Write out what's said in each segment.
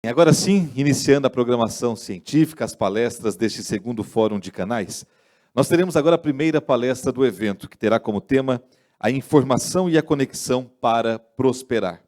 Agora sim, iniciando a programação científica, as palestras deste segundo Fórum de Canais, nós teremos agora a primeira palestra do evento, que terá como tema a informação e a conexão para prosperar.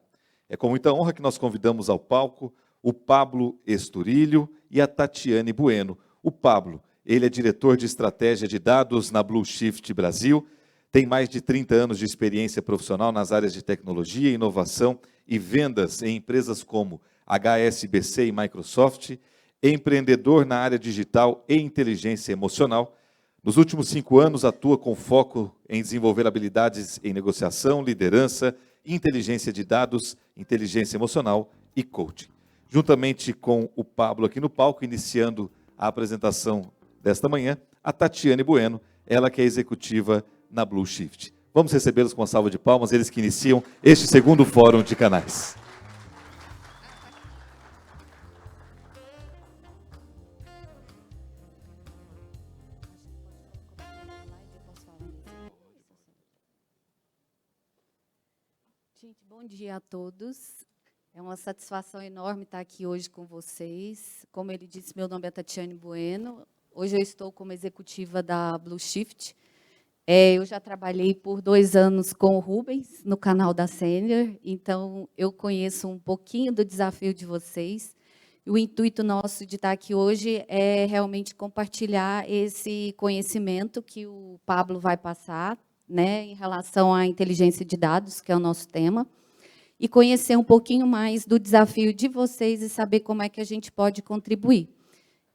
É com muita honra que nós convidamos ao palco o Pablo Esturilho e a Tatiane Bueno. O Pablo, ele é diretor de estratégia de dados na Blue Shift Brasil, tem mais de 30 anos de experiência profissional nas áreas de tecnologia, inovação e vendas em empresas como HSBC e Microsoft, empreendedor na área digital e inteligência emocional. Nos últimos 5 anos, atua com foco em desenvolver habilidades em negociação, liderança, inteligência de dados, inteligência emocional e coaching. Juntamente com o Pablo aqui no palco, iniciando a apresentação desta manhã, a Tatiane Bueno, ela que é executiva na Blue Shift. Vamos recebê-los com uma salva de palmas, eles que iniciam este segundo Fórum de Canais. Gente, bom dia a todos. É uma satisfação enorme estar aqui hoje com vocês. Como ele disse, meu nome é Tatiane Bueno. Hoje eu estou como executiva da Blue Shift. Eu já trabalhei por 2 anos com o Rubens, no canal da Senior, então eu conheço um pouquinho do desafio de vocês. E o intuito nosso de estar aqui hoje é realmente compartilhar esse conhecimento que o Pablo vai passar, né, em relação à inteligência de dados, que é o nosso tema, e conhecer um pouquinho mais do desafio de vocês e saber como é que a gente pode contribuir.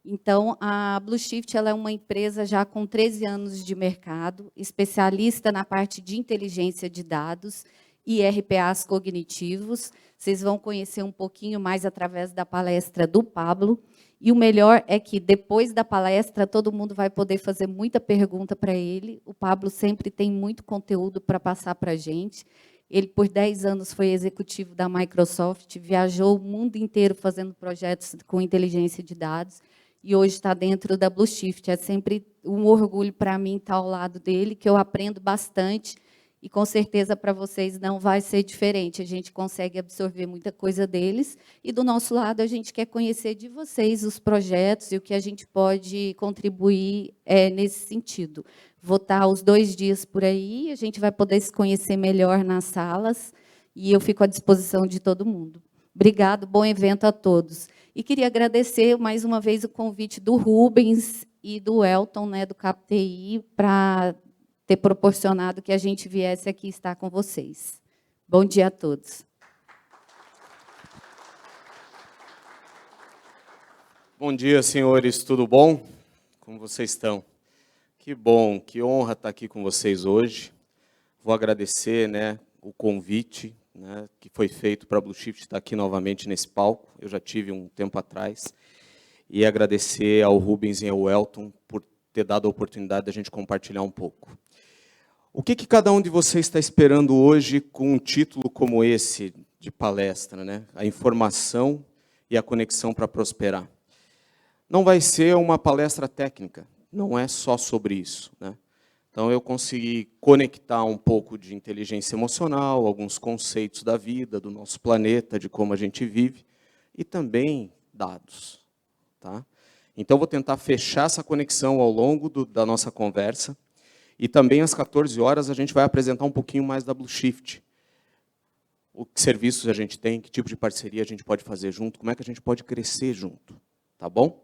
Então, a Blue Shift ela é uma empresa já com 13 anos de mercado, especialista na parte de inteligência de dados e RPAs cognitivos. Vocês vão conhecer um pouquinho mais através da palestra do Pablo. E o melhor é que, depois da palestra, todo mundo vai poder fazer muita pergunta para ele. O Pablo sempre tem muito conteúdo para passar para a gente. Ele, por 10 anos, foi executivo da Microsoft, viajou o mundo inteiro fazendo projetos com inteligência de dados, e hoje está dentro da Blue Shift. É sempre um orgulho para mim estar ao lado dele, que eu aprendo bastante, e com certeza para vocês não vai ser diferente. A gente consegue absorver muita coisa deles, e do nosso lado a gente quer conhecer de vocês os projetos e o que a gente pode contribuir nesse sentido. Vou estar os 2 dias por aí, a gente vai poder se conhecer melhor nas salas, e eu fico à disposição de todo mundo. Obrigado, bom evento a todos. E queria agradecer mais uma vez o convite do Rubens e do Elton, né, do CapTI, para ter proporcionado que a gente viesse aqui estar com vocês. Bom dia a todos. Bom dia, senhores, tudo bom? Como vocês estão? Que bom, que honra estar aqui com vocês hoje. Vou agradecer, né, o convite, né, que foi feito para a Blue Shift estar aqui novamente nesse palco. Eu já tive um tempo atrás. E agradecer ao Rubens e ao Elton por ter dado a oportunidade de a gente compartilhar um pouco. O que cada um de vocês está esperando hoje com um título como esse de palestra, né? A informação e a conexão para prosperar. Não vai ser uma palestra técnica, não é só sobre isso, né? Então, eu consegui conectar um pouco de inteligência emocional, alguns conceitos da vida, do nosso planeta, de como a gente vive, e também dados. Tá? Então, vou tentar fechar essa conexão ao longo da nossa conversa, e também às 14 horas a gente vai apresentar um pouquinho mais da Blue Shift. Que serviços a gente tem, que tipo de parceria a gente pode fazer junto, como é que a gente pode crescer junto. Tá bom?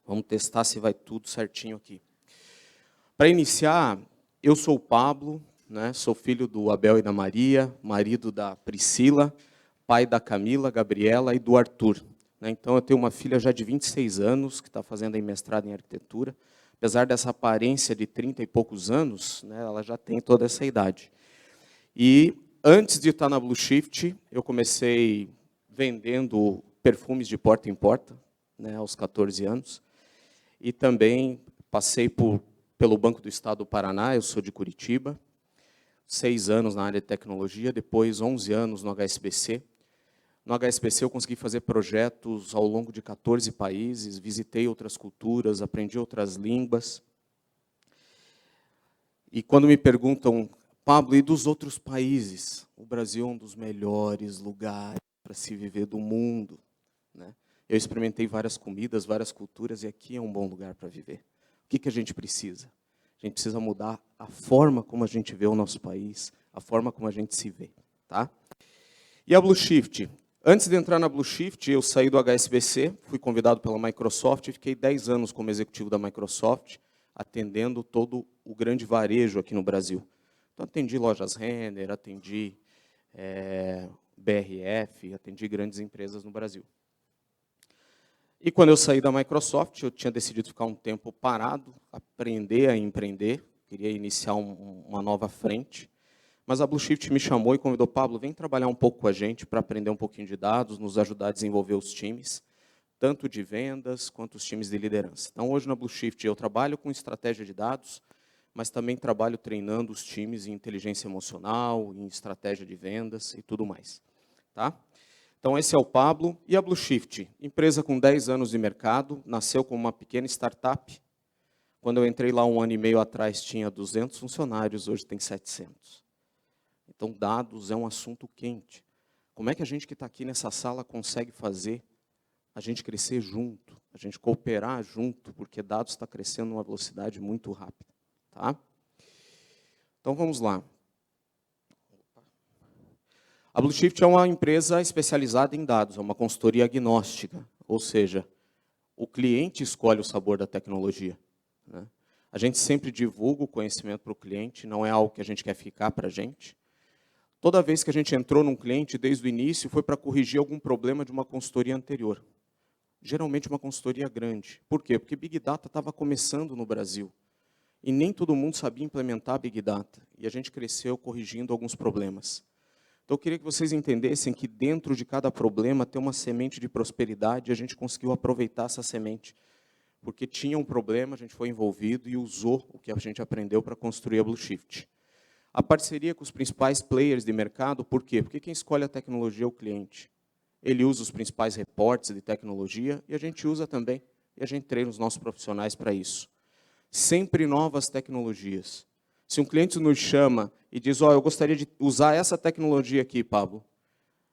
Vamos testar se vai tudo certinho aqui. Para iniciar, eu sou o Pablo, né, sou filho do Abel e da Maria, marido da Priscila, pai da Camila, Gabriela e do Arthur. Né, então, eu tenho uma filha já de 26 anos, que está fazendo aí mestrado em arquitetura. Apesar dessa aparência de 30 e poucos anos, né, ela já tem toda essa idade. E antes de estar na Blue Shift, eu comecei vendendo perfumes de porta em porta, né, aos 14 anos. E também passei pelo Banco do Estado do Paraná, eu sou de Curitiba, 6 anos na área de tecnologia, depois 11 anos no HSBC. No HSBC eu consegui fazer projetos ao longo de 14 países, visitei outras culturas, aprendi outras línguas. E quando me perguntam, Pablo, e dos outros países? O Brasil é um dos melhores lugares para se viver do mundo. né? Eu experimentei várias comidas, várias culturas, e aqui é um bom lugar para viver. O que a gente precisa? A gente precisa mudar a forma como a gente vê o nosso país, a forma como a gente se vê. Tá? E a Blue Shift? Antes de entrar na Blue Shift, eu saí do HSBC, fui convidado pela Microsoft e fiquei 10 anos como executivo da Microsoft, atendendo todo o grande varejo aqui no Brasil. Então, atendi lojas Renner, atendi BRF, atendi grandes empresas no Brasil. E quando eu saí da Microsoft, eu tinha decidido ficar um tempo parado, aprender a empreender, queria iniciar uma nova frente. Mas a Blue Shift me chamou e convidou: Pablo, vem trabalhar um pouco com a gente para aprender um pouquinho de dados, nos ajudar a desenvolver os times, tanto de vendas quanto os times de liderança. Então, hoje na Blue Shift eu trabalho com estratégia de dados, mas também trabalho treinando os times em inteligência emocional, em estratégia de vendas e tudo mais. Tá? Então, esse é o Pablo. E a Blue Shift, empresa com 10 anos de mercado, nasceu como uma pequena startup. Quando eu entrei lá 1 ano e meio atrás, tinha 200 funcionários, hoje tem 700. Então, dados é um assunto quente. Como é que a gente que está aqui nessa sala consegue fazer a gente crescer junto, a gente cooperar junto, porque dados está crescendo numa velocidade muito rápida. Tá? Então, vamos lá. A Blue Shift é uma empresa especializada em dados, é uma consultoria agnóstica, ou seja, o cliente escolhe o sabor da tecnologia, né? A gente sempre divulga o conhecimento para o cliente, não é algo que a gente quer ficar para a gente. Toda vez que a gente entrou num cliente, desde o início, foi para corrigir algum problema de uma consultoria anterior. Geralmente uma consultoria grande. Por quê? Porque Big Data estava começando no Brasil. E nem todo mundo sabia implementar Big Data. E a gente cresceu corrigindo alguns problemas. Então, eu queria que vocês entendessem que dentro de cada problema tem uma semente de prosperidade e a gente conseguiu aproveitar essa semente. Porque tinha um problema, a gente foi envolvido e usou o que a gente aprendeu para construir a Blue Shift. A parceria com os principais players de mercado, por quê? Porque quem escolhe a tecnologia é o cliente. Ele usa os principais reportes de tecnologia e a gente usa também. E a gente treina os nossos profissionais para isso. Sempre novas tecnologias. Se um cliente nos chama e diz: eu gostaria de usar essa tecnologia aqui, Pablo,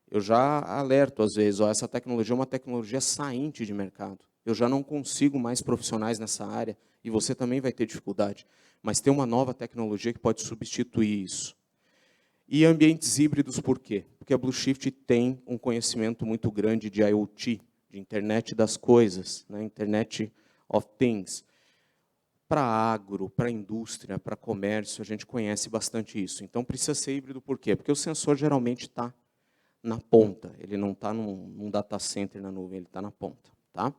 eu já alerto às vezes: essa tecnologia é uma tecnologia sainte de mercado. Eu já não consigo mais profissionais nessa área e você também vai ter dificuldade. Mas tem uma nova tecnologia que pode substituir isso. E ambientes híbridos, por quê? Porque a Blue Shift tem um conhecimento muito grande de IoT, de internet das coisas, né? Internet of Things. Para agro, para indústria, para comércio, a gente conhece bastante isso. Então, precisa ser híbrido, por quê? Porque o sensor geralmente está na ponta, ele não está num data center na nuvem, ele está na ponta. Tá?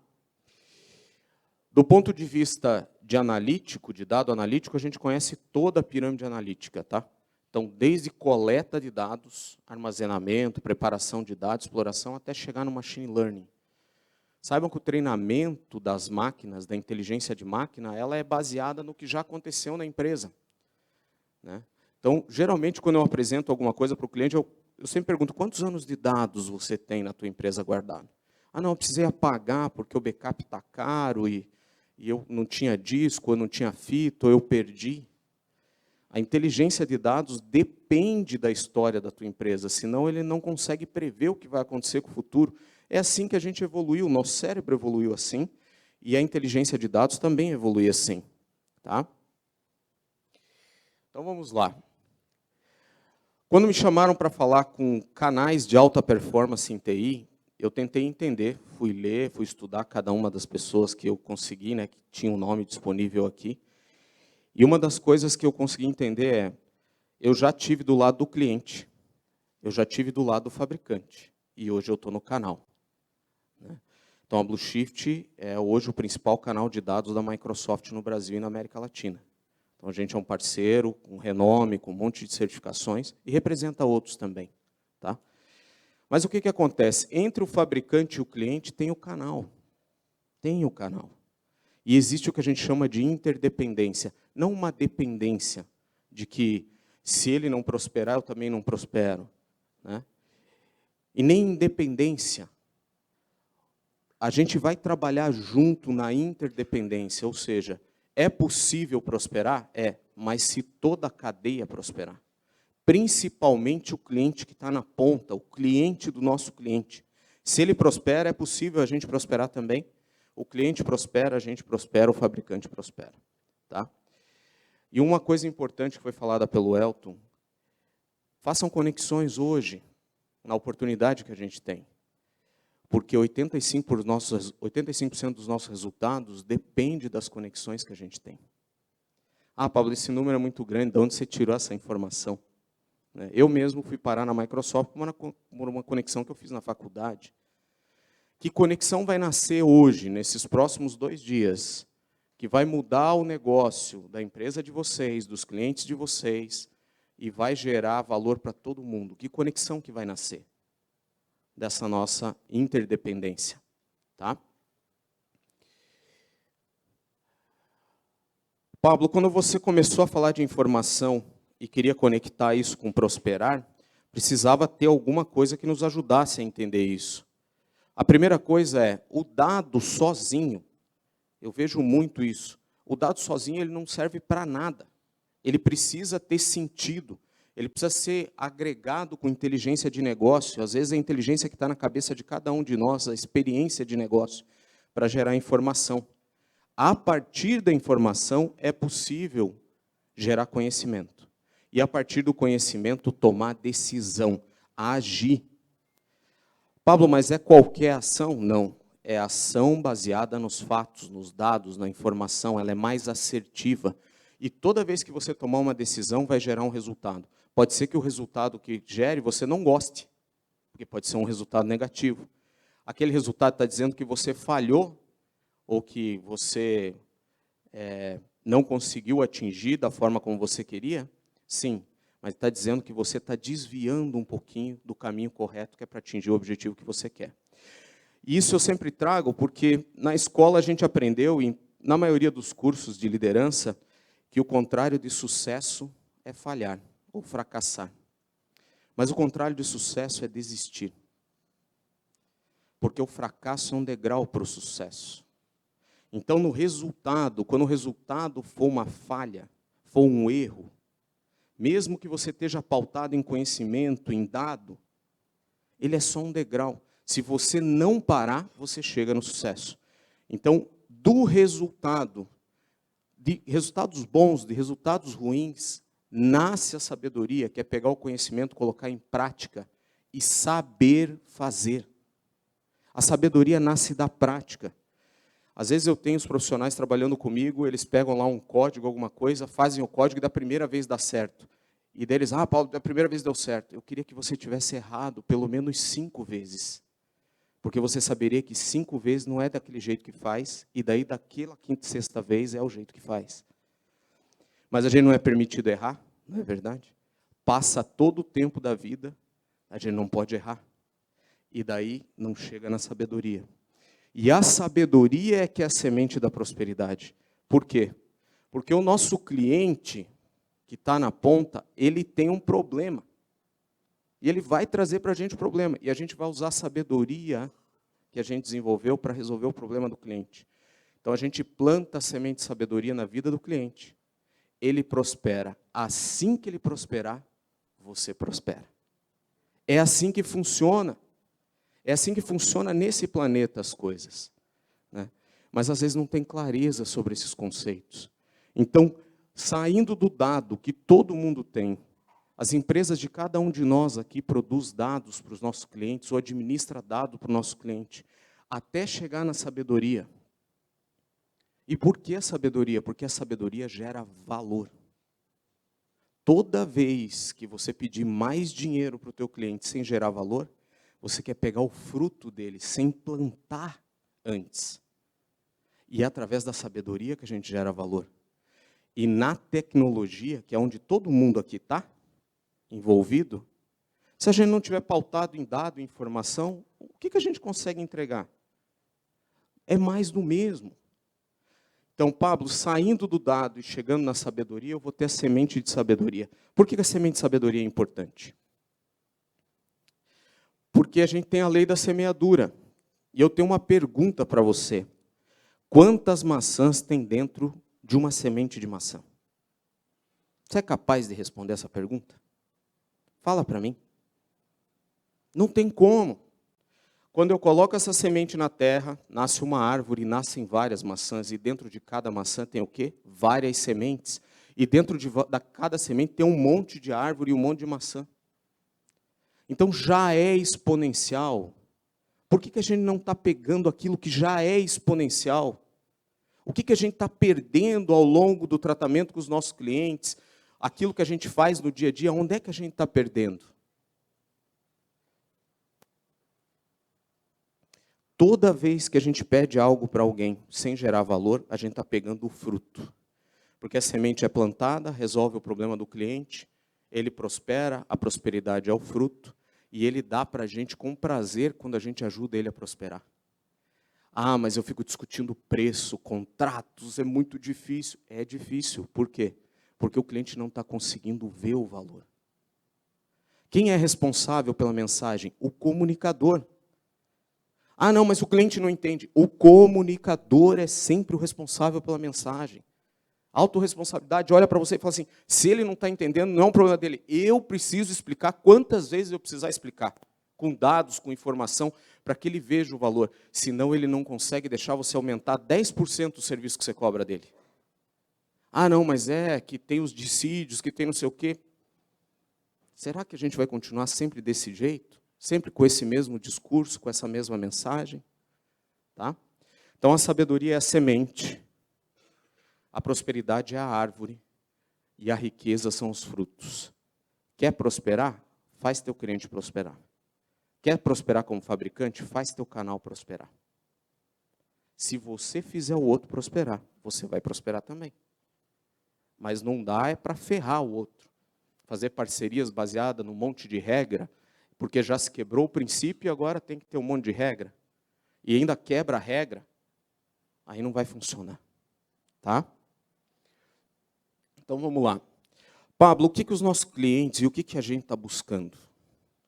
Do ponto de vista de analítico, de dado analítico, a gente conhece toda a pirâmide analítica. Tá? Então, desde coleta de dados, armazenamento, preparação de dados, exploração, até chegar no machine learning. Saibam que o treinamento das máquinas, da inteligência de máquina, ela é baseada no que já aconteceu na empresa. Né? Então, geralmente, quando eu apresento alguma coisa para o cliente, eu sempre pergunto: quantos anos de dados você tem na tua empresa guardado? Ah, não, eu precisei apagar porque o backup está caro e eu não tinha disco, eu não tinha fita, ou eu perdi. A inteligência de dados depende da história da tua empresa, senão ele não consegue prever o que vai acontecer com o futuro. É assim que a gente evoluiu, o nosso cérebro evoluiu assim, e a inteligência de dados também evolui assim. Tá? Então, vamos lá. Quando me chamaram para falar com canais de alta performance em TI, eu tentei entender, fui ler, fui estudar cada uma das pessoas que eu consegui, né, que tinha um nome disponível aqui. E uma das coisas que eu consegui entender é: eu já tive do lado do cliente, eu já tive do lado do fabricante, e hoje eu estou no canal. Então, a Blue Shift é hoje o principal canal de dados da Microsoft no Brasil e na América Latina. Então, a gente é um parceiro com renome, com um monte de certificações, e representa outros também. Tá? Mas o que acontece? Entre o fabricante e o cliente tem o canal. Tem o canal. E existe o que a gente chama de interdependência. Não uma dependência de que, se ele não prosperar, eu também não prospero. Né? E nem independência. A gente vai trabalhar junto na interdependência, ou seja, é possível prosperar? É, mas se toda a cadeia prosperar. Principalmente o cliente que está na ponta, o cliente do nosso cliente. Se ele prospera, é possível a gente prosperar também. O cliente prospera, a gente prospera, o fabricante prospera. Tá? E uma coisa importante que foi falada pelo Elton, façam conexões hoje, na oportunidade que a gente tem. Porque 85% dos nossos resultados depende das conexões que a gente tem. Ah, Pablo, esse número é muito grande, de onde você tirou essa informação? Eu mesmo fui parar na Microsoft por uma conexão que eu fiz na faculdade. Que conexão vai nascer hoje, nesses próximos 2 dias, que vai mudar o negócio da empresa de vocês, dos clientes de vocês, e vai gerar valor para todo mundo? Que conexão que vai nascer dessa nossa interdependência? Tá? Pablo, quando você começou a falar de informação e queria conectar isso com prosperar, precisava ter alguma coisa que nos ajudasse a entender isso. A primeira coisa é, o dado sozinho, eu vejo muito isso, o dado sozinho ele não serve para nada. Ele precisa ter sentido, ele precisa ser agregado com inteligência de negócio, às vezes a inteligência que está na cabeça de cada um de nós, a experiência de negócio, para gerar informação. A partir da informação é possível gerar conhecimento. E a partir do conhecimento tomar decisão, agir. Pablo, mas é qualquer ação? Não. É ação baseada nos fatos, nos dados, na informação. Ela é mais assertiva. E toda vez que você tomar uma decisão, vai gerar um resultado. Pode ser que o resultado que gere você não goste, porque pode ser um resultado negativo. Aquele resultado está dizendo que você falhou, ou que você não conseguiu atingir da forma como você queria? Sim. Mas está dizendo que você está desviando um pouquinho do caminho correto que é para atingir o objetivo que você quer. E isso eu sempre trago porque na escola a gente aprendeu, na maioria dos cursos de liderança, que o contrário de sucesso é falhar ou fracassar. Mas o contrário de sucesso é desistir. Porque o fracasso é um degrau para o sucesso. Então, no resultado, quando o resultado for uma falha, for um erro, mesmo que você esteja pautado em conhecimento, em dado, ele é só um degrau. Se você não parar, você chega no sucesso. Então, do resultado, de resultados bons, de resultados ruins, nasce a sabedoria, que é pegar o conhecimento, colocar em prática e saber fazer. A sabedoria nasce da prática. Às vezes eu tenho os profissionais trabalhando comigo, eles pegam lá um código, alguma coisa, fazem o código e da primeira vez dá certo. E deles, Paulo, da primeira vez deu certo. Eu queria que você tivesse errado pelo menos 5 vezes. Porque você saberia que 5 vezes não é daquele jeito que faz, e daí daquela 5ª e 6ª vez é o jeito que faz. Mas a gente não é permitido errar, não é verdade? Passa todo o tempo da vida, a gente não pode errar. E daí não chega na sabedoria. E a sabedoria é que é a semente da prosperidade. Por quê? Porque o nosso cliente, que está na ponta, ele tem um problema. E ele vai trazer para a gente o problema. E a gente vai usar a sabedoria que a gente desenvolveu para resolver o problema do cliente. Então a gente planta a semente de sabedoria na vida do cliente. Ele prospera. Assim que ele prosperar, você prospera. É assim que funciona. É assim que funciona nesse planeta as coisas. Né? Mas às vezes não tem clareza sobre esses conceitos. Então, saindo do dado que todo mundo tem, as empresas de cada um de nós aqui produz dados para os nossos clientes, ou administra dado para o nosso cliente, até chegar na sabedoria. E por que a sabedoria? Porque a sabedoria gera valor. Toda vez que você pedir mais dinheiro para o teu cliente sem gerar valor, você quer pegar o fruto dele sem plantar antes. E é através da sabedoria que a gente gera valor. E na tecnologia, que é onde todo mundo aqui está envolvido, se a gente não tiver pautado em dado, em informação, o que a gente consegue entregar? É mais do mesmo. Então, Pablo, saindo do dado e chegando na sabedoria, eu vou ter a semente de sabedoria. Por que a semente de sabedoria é importante? Porque a gente tem a lei da semeadura. E eu tenho uma pergunta para você. Quantas maçãs tem dentro de uma semente de maçã? Você é capaz de responder essa pergunta? Fala para mim. Não tem como. Quando eu coloco essa semente na terra, nasce uma árvore, nascem várias maçãs, e dentro de cada maçã tem o quê? Várias sementes. E dentro de cada semente tem um monte de árvore e um monte de maçã. Então já é exponencial. Por que a gente não está pegando aquilo que já é exponencial? O que a gente está perdendo ao longo do tratamento com os nossos clientes? Aquilo que a gente faz no dia a dia, onde é que a gente está perdendo? Toda vez que a gente pede algo para alguém sem gerar valor, a gente está pegando o fruto. Porque a semente é plantada, resolve o problema do cliente, ele prospera, a prosperidade é o fruto, e ele dá para a gente com prazer quando a gente ajuda ele a prosperar. Ah, mas eu fico discutindo preço, contratos, é muito difícil. É difícil, por quê? Porque o cliente não está conseguindo ver o valor. Quem é responsável pela mensagem? O comunicador. Ah, não, mas o cliente não entende. O comunicador é sempre o responsável pela mensagem. Autorresponsabilidade, olha para você e fala assim, se ele não está entendendo, não é um problema dele. Eu preciso explicar quantas vezes eu precisar explicar. Com dados, com informação, para que ele veja o valor. Senão ele não consegue deixar você aumentar 10% o serviço que você cobra dele. Ah, não, mas é que tem os dissídios, que tem não sei o quê. Será que a gente vai continuar sempre desse jeito? Sempre com esse mesmo discurso, com essa mesma mensagem? Tá? Então a sabedoria é a semente, a prosperidade é a árvore e a riqueza são os frutos. Quer prosperar? Faz teu cliente prosperar. Quer prosperar como fabricante? Faz teu canal prosperar. Se você fizer o outro prosperar, você vai prosperar também. Mas não dá é para ferrar o outro. Fazer parcerias baseadas num monte de regra, porque já se quebrou o princípio e agora tem que ter um monte de regra. E ainda quebra a regra, aí não vai funcionar. Tá? Então vamos lá. Pablo, o que os nossos clientes e o que a gente está buscando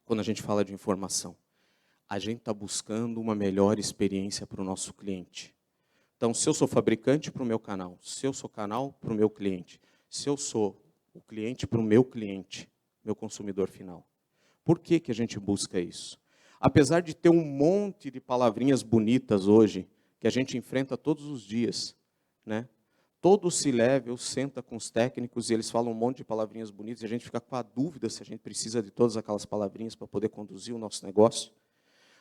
quando a gente fala de informação? A gente está buscando uma melhor experiência para o nosso cliente. Então, se eu sou fabricante para o meu canal, se eu sou canal para o meu cliente, se eu sou o cliente para o meu cliente, meu consumidor final. Por que a gente busca isso? Apesar de ter um monte de palavrinhas bonitas hoje, que a gente enfrenta todos os dias, né? Todo C-level senta com os técnicos e eles falam um monte de palavrinhas bonitas e a gente fica com a dúvida se a gente precisa de todas aquelas palavrinhas para poder conduzir o nosso negócio.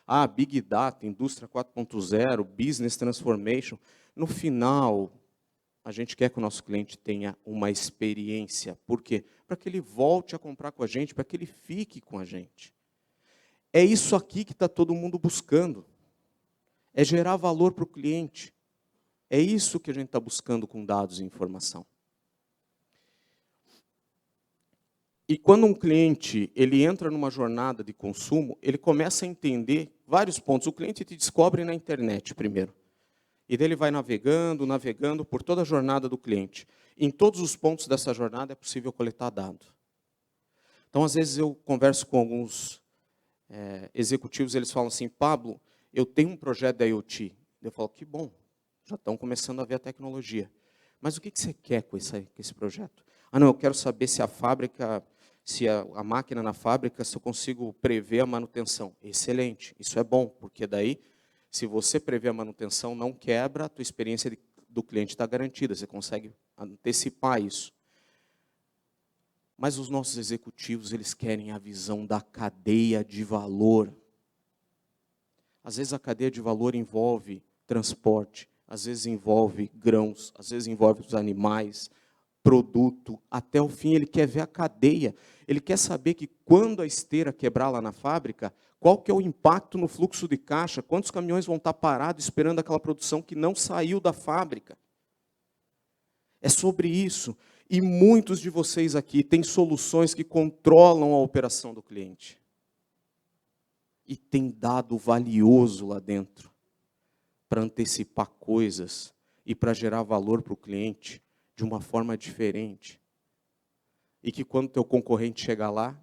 Ah, Big Data, Indústria 4.0, Business Transformation. No final, a gente quer que o nosso cliente tenha uma experiência. Por quê? Para que ele volte a comprar com a gente, para que ele fique com a gente. É isso aqui que está todo mundo buscando. É gerar valor para o cliente. É isso que a gente está buscando com dados e informação. E quando um cliente ele entra numa jornada de consumo, ele começa a entender vários pontos. O cliente te descobre na internet primeiro. E daí ele vai navegando, navegando por toda a jornada do cliente. Em todos os pontos dessa jornada é possível coletar dado. Então, às vezes, eu converso com alguns executivos, eles falam assim, Pablo, eu tenho um projeto da IoT. Eu falo, que bom, já estão começando a ver a tecnologia. Mas o que você quer com esse projeto? Ah, não, eu quero saber se a fábrica, se a máquina na fábrica, se eu consigo prever a manutenção. Excelente, isso é bom, porque daí, se você prever a manutenção, não quebra, a tua experiência do cliente está garantida, você consegue antecipar isso. Mas os nossos executivos, eles querem a visão da cadeia de valor. Às vezes a cadeia de valor envolve transporte, às vezes envolve grãos, às vezes envolve os animais, produto, até o fim ele quer ver a cadeia. Ele quer saber que quando a esteira quebrar lá na fábrica, qual que é o impacto no fluxo de caixa, quantos caminhões vão estar parados esperando aquela produção que não saiu da fábrica. É sobre isso. E muitos de vocês aqui têm soluções que controlam a operação do cliente. E tem dado valioso lá dentro para antecipar coisas e para gerar valor para o cliente de uma forma diferente. E que quando o teu concorrente chegar lá,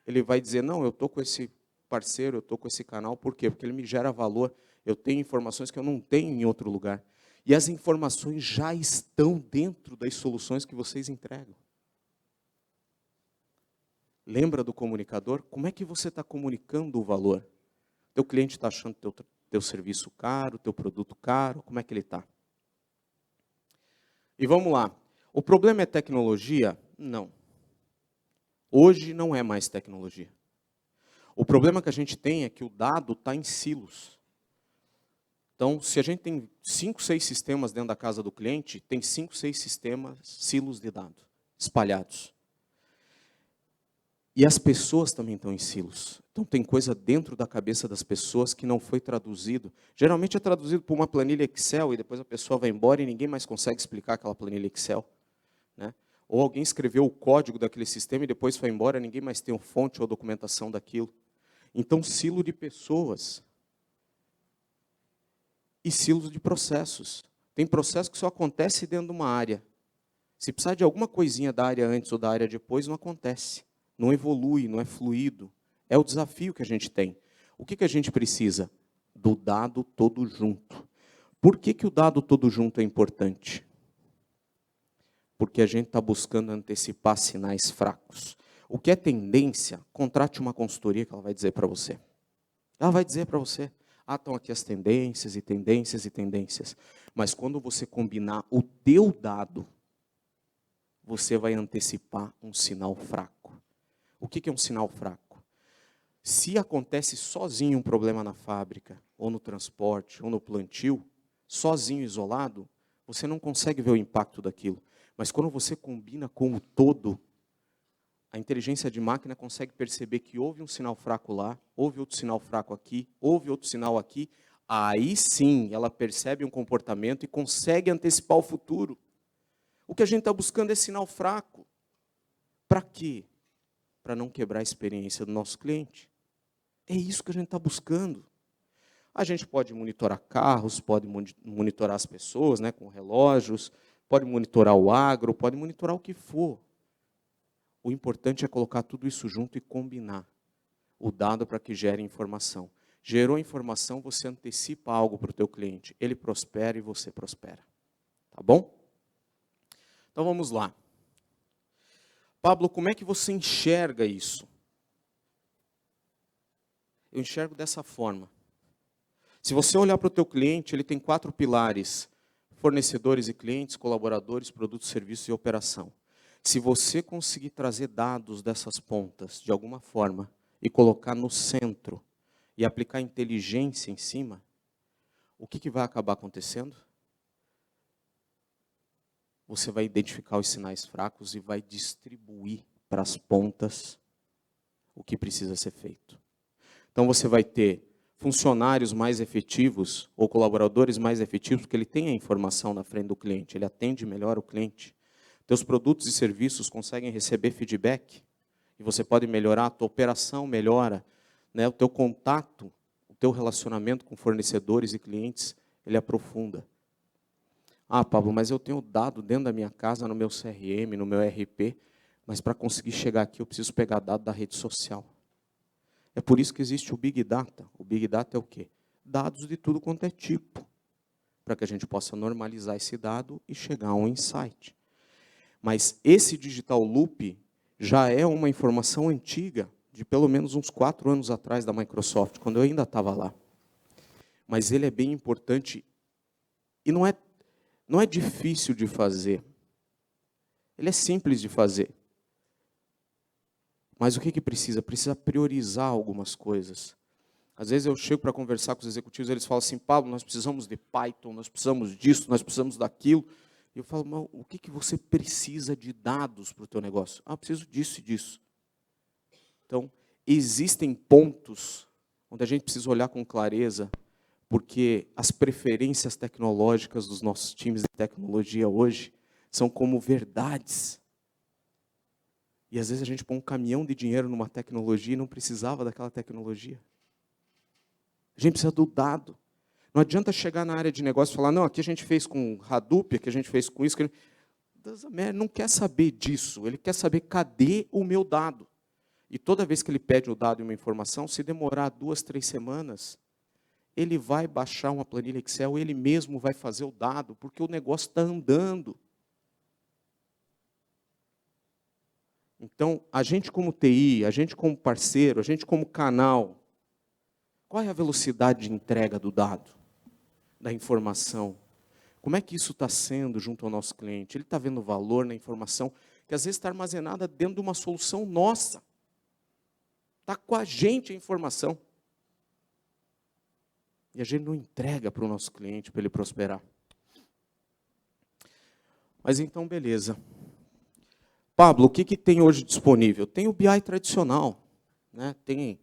ele vai dizer, não, eu estou com esse parceiro, eu estou com esse canal, por quê? Porque ele me gera valor, eu tenho informações que eu não tenho em outro lugar. E as informações já estão dentro das soluções que vocês entregam. Lembra do comunicador? Como é que você está comunicando o valor? Teu cliente está achando teu serviço caro, teu produto caro, como é que ele está? E vamos lá. O problema é tecnologia? Não. Hoje não é mais tecnologia. O problema que a gente tem é que o dado está em silos. Então, se a gente tem 5, 6 sistemas dentro da casa do cliente, tem 5, 6 sistemas, silos de dados, espalhados. E as pessoas também estão em silos. Então, tem coisa dentro da cabeça das pessoas que não foi traduzido. Geralmente é traduzido por uma planilha Excel e depois a pessoa vai embora e ninguém mais consegue explicar aquela planilha Excel, né? Ou alguém escreveu o código daquele sistema e depois foi embora, ninguém mais tem fonte ou documentação daquilo. Então, silo de pessoas e silos de processos. Tem processo que só acontece dentro de uma área. Se precisar de alguma coisinha da área antes ou da área depois, não acontece. Não evolui, não é fluido. É o desafio que a gente tem. O que a gente precisa? Do dado todo junto. Por que o dado todo junto é importante? Porque a gente está buscando antecipar sinais fracos. O que é tendência, contrate uma consultoria que ela vai dizer para você. Ela vai dizer para você, estão aqui as tendências e tendências e tendências. Mas quando você combinar o teu dado, você vai antecipar um sinal fraco. O que é um sinal fraco? Se acontece sozinho um problema na fábrica, ou no transporte, ou no plantio, sozinho, isolado, você não consegue ver o impacto daquilo. Mas quando você combina com o todo, a inteligência de máquina consegue perceber que houve um sinal fraco lá, houve outro sinal fraco aqui, houve outro sinal aqui. Aí sim, ela percebe um comportamento e consegue antecipar o futuro. O que a gente está buscando é sinal fraco. Para quê? Para não quebrar a experiência do nosso cliente. É isso que a gente está buscando. A gente pode monitorar carros, pode monitorar as pessoas, né, com relógios, pode monitorar o agro, pode monitorar o que for. O importante é colocar tudo isso junto e combinar o dado para que gere informação. Gerou informação, você antecipa algo para o teu cliente. Ele prospera e você prospera. Tá bom? Então vamos lá. Pablo, como é que você enxerga isso? Eu enxergo dessa forma. Se você olhar para o teu cliente, ele tem 4 pilares: fornecedores e clientes, colaboradores, produtos, serviços e operação. Se você conseguir trazer dados dessas pontas, de alguma forma, e colocar no centro, e aplicar inteligência em cima, o que vai acabar acontecendo? Você vai identificar os sinais fracos e vai distribuir para as pontas o que precisa ser feito. Então você vai ter funcionários mais efetivos ou colaboradores mais efetivos, porque ele tem a informação na frente do cliente, ele atende melhor o cliente. Teus produtos e serviços conseguem receber feedback e você pode melhorar, a tua operação melhora, né? O teu contato, o teu relacionamento com fornecedores e clientes, ele aprofunda. Pablo, mas eu tenho dado dentro da minha casa, no meu CRM, no meu ERP, mas para conseguir chegar aqui eu preciso pegar dado da rede social. É por isso que existe o Big Data. O Big Data é o quê? Dados de tudo quanto é tipo, para que a gente possa normalizar esse dado e chegar a um insight. Mas esse Digital Loop já é uma informação antiga, de pelo menos uns 4 anos atrás da Microsoft, quando eu ainda estava lá. Mas ele é bem importante e não é difícil de fazer. Ele é simples de fazer. Mas o que precisa? Precisa priorizar algumas coisas. Às vezes eu chego para conversar com os executivos, eles falam assim, Pablo, nós precisamos de Python, nós precisamos disso, nós precisamos daquilo. E eu falo, mas o que você precisa de dados para o teu negócio? Eu preciso disso e disso. Então, existem pontos onde a gente precisa olhar com clareza, porque as preferências tecnológicas dos nossos times de tecnologia hoje são como verdades. E às vezes a gente põe um caminhão de dinheiro numa tecnologia e não precisava daquela tecnologia. A gente precisa do dado. Não adianta chegar na área de negócio e falar, não, aqui a gente fez com Hadoop, aqui a gente fez com isso. Não quer saber disso, ele quer saber cadê o meu dado. E toda vez que ele pede o dado e uma informação, se demorar 2, 3 semanas, ele vai baixar uma planilha Excel, ele mesmo vai fazer o dado, porque o negócio está andando. Então, a gente como TI, a gente como parceiro, a gente como canal, Qual é a velocidade de entrega do dado, da informação? Como é que isso está sendo junto ao nosso cliente? Ele está vendo valor na informação que às vezes está armazenada dentro de uma solução nossa. Está com a gente a informação. E a gente não entrega para o nosso cliente para ele prosperar. Mas então, beleza. Pablo, o que tem hoje disponível? Tem o BI tradicional, né? Tem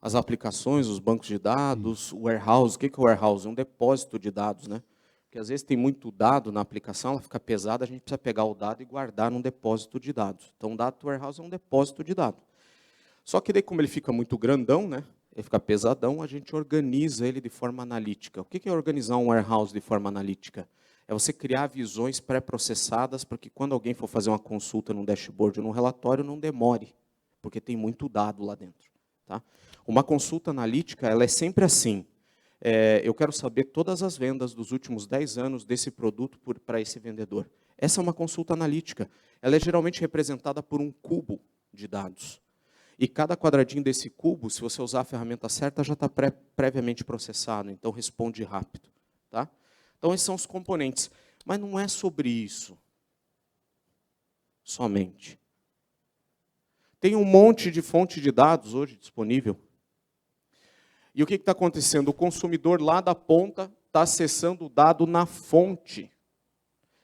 as aplicações, os bancos de dados, o warehouse. O que é o warehouse? É um depósito de dados, né? Porque às vezes tem muito dado na aplicação, ela fica pesada, a gente precisa pegar o dado e guardar num depósito de dados. Então, o data warehouse é um depósito de dados. Só que daí, como ele fica muito grandão, né? Ele fica pesadão, a gente organiza ele de forma analítica. O que é organizar um warehouse de forma analítica? É você criar visões pré-processadas para que quando alguém for fazer uma consulta num dashboard ou num relatório, não demore, porque tem muito dado lá dentro. Tá? Uma consulta analítica, ela é sempre assim. Eu quero saber todas as vendas dos últimos 10 anos desse produto para esse vendedor. Essa é uma consulta analítica. Ela é geralmente representada por um cubo de dados. E cada quadradinho desse cubo, se você usar a ferramenta certa, já está previamente processado, então responde rápido. Tá? Então, esses são os componentes. Mas não é sobre isso somente. Tem um monte de fonte de dados hoje disponível. E o que está acontecendo? O consumidor lá da ponta está acessando o dado na fonte.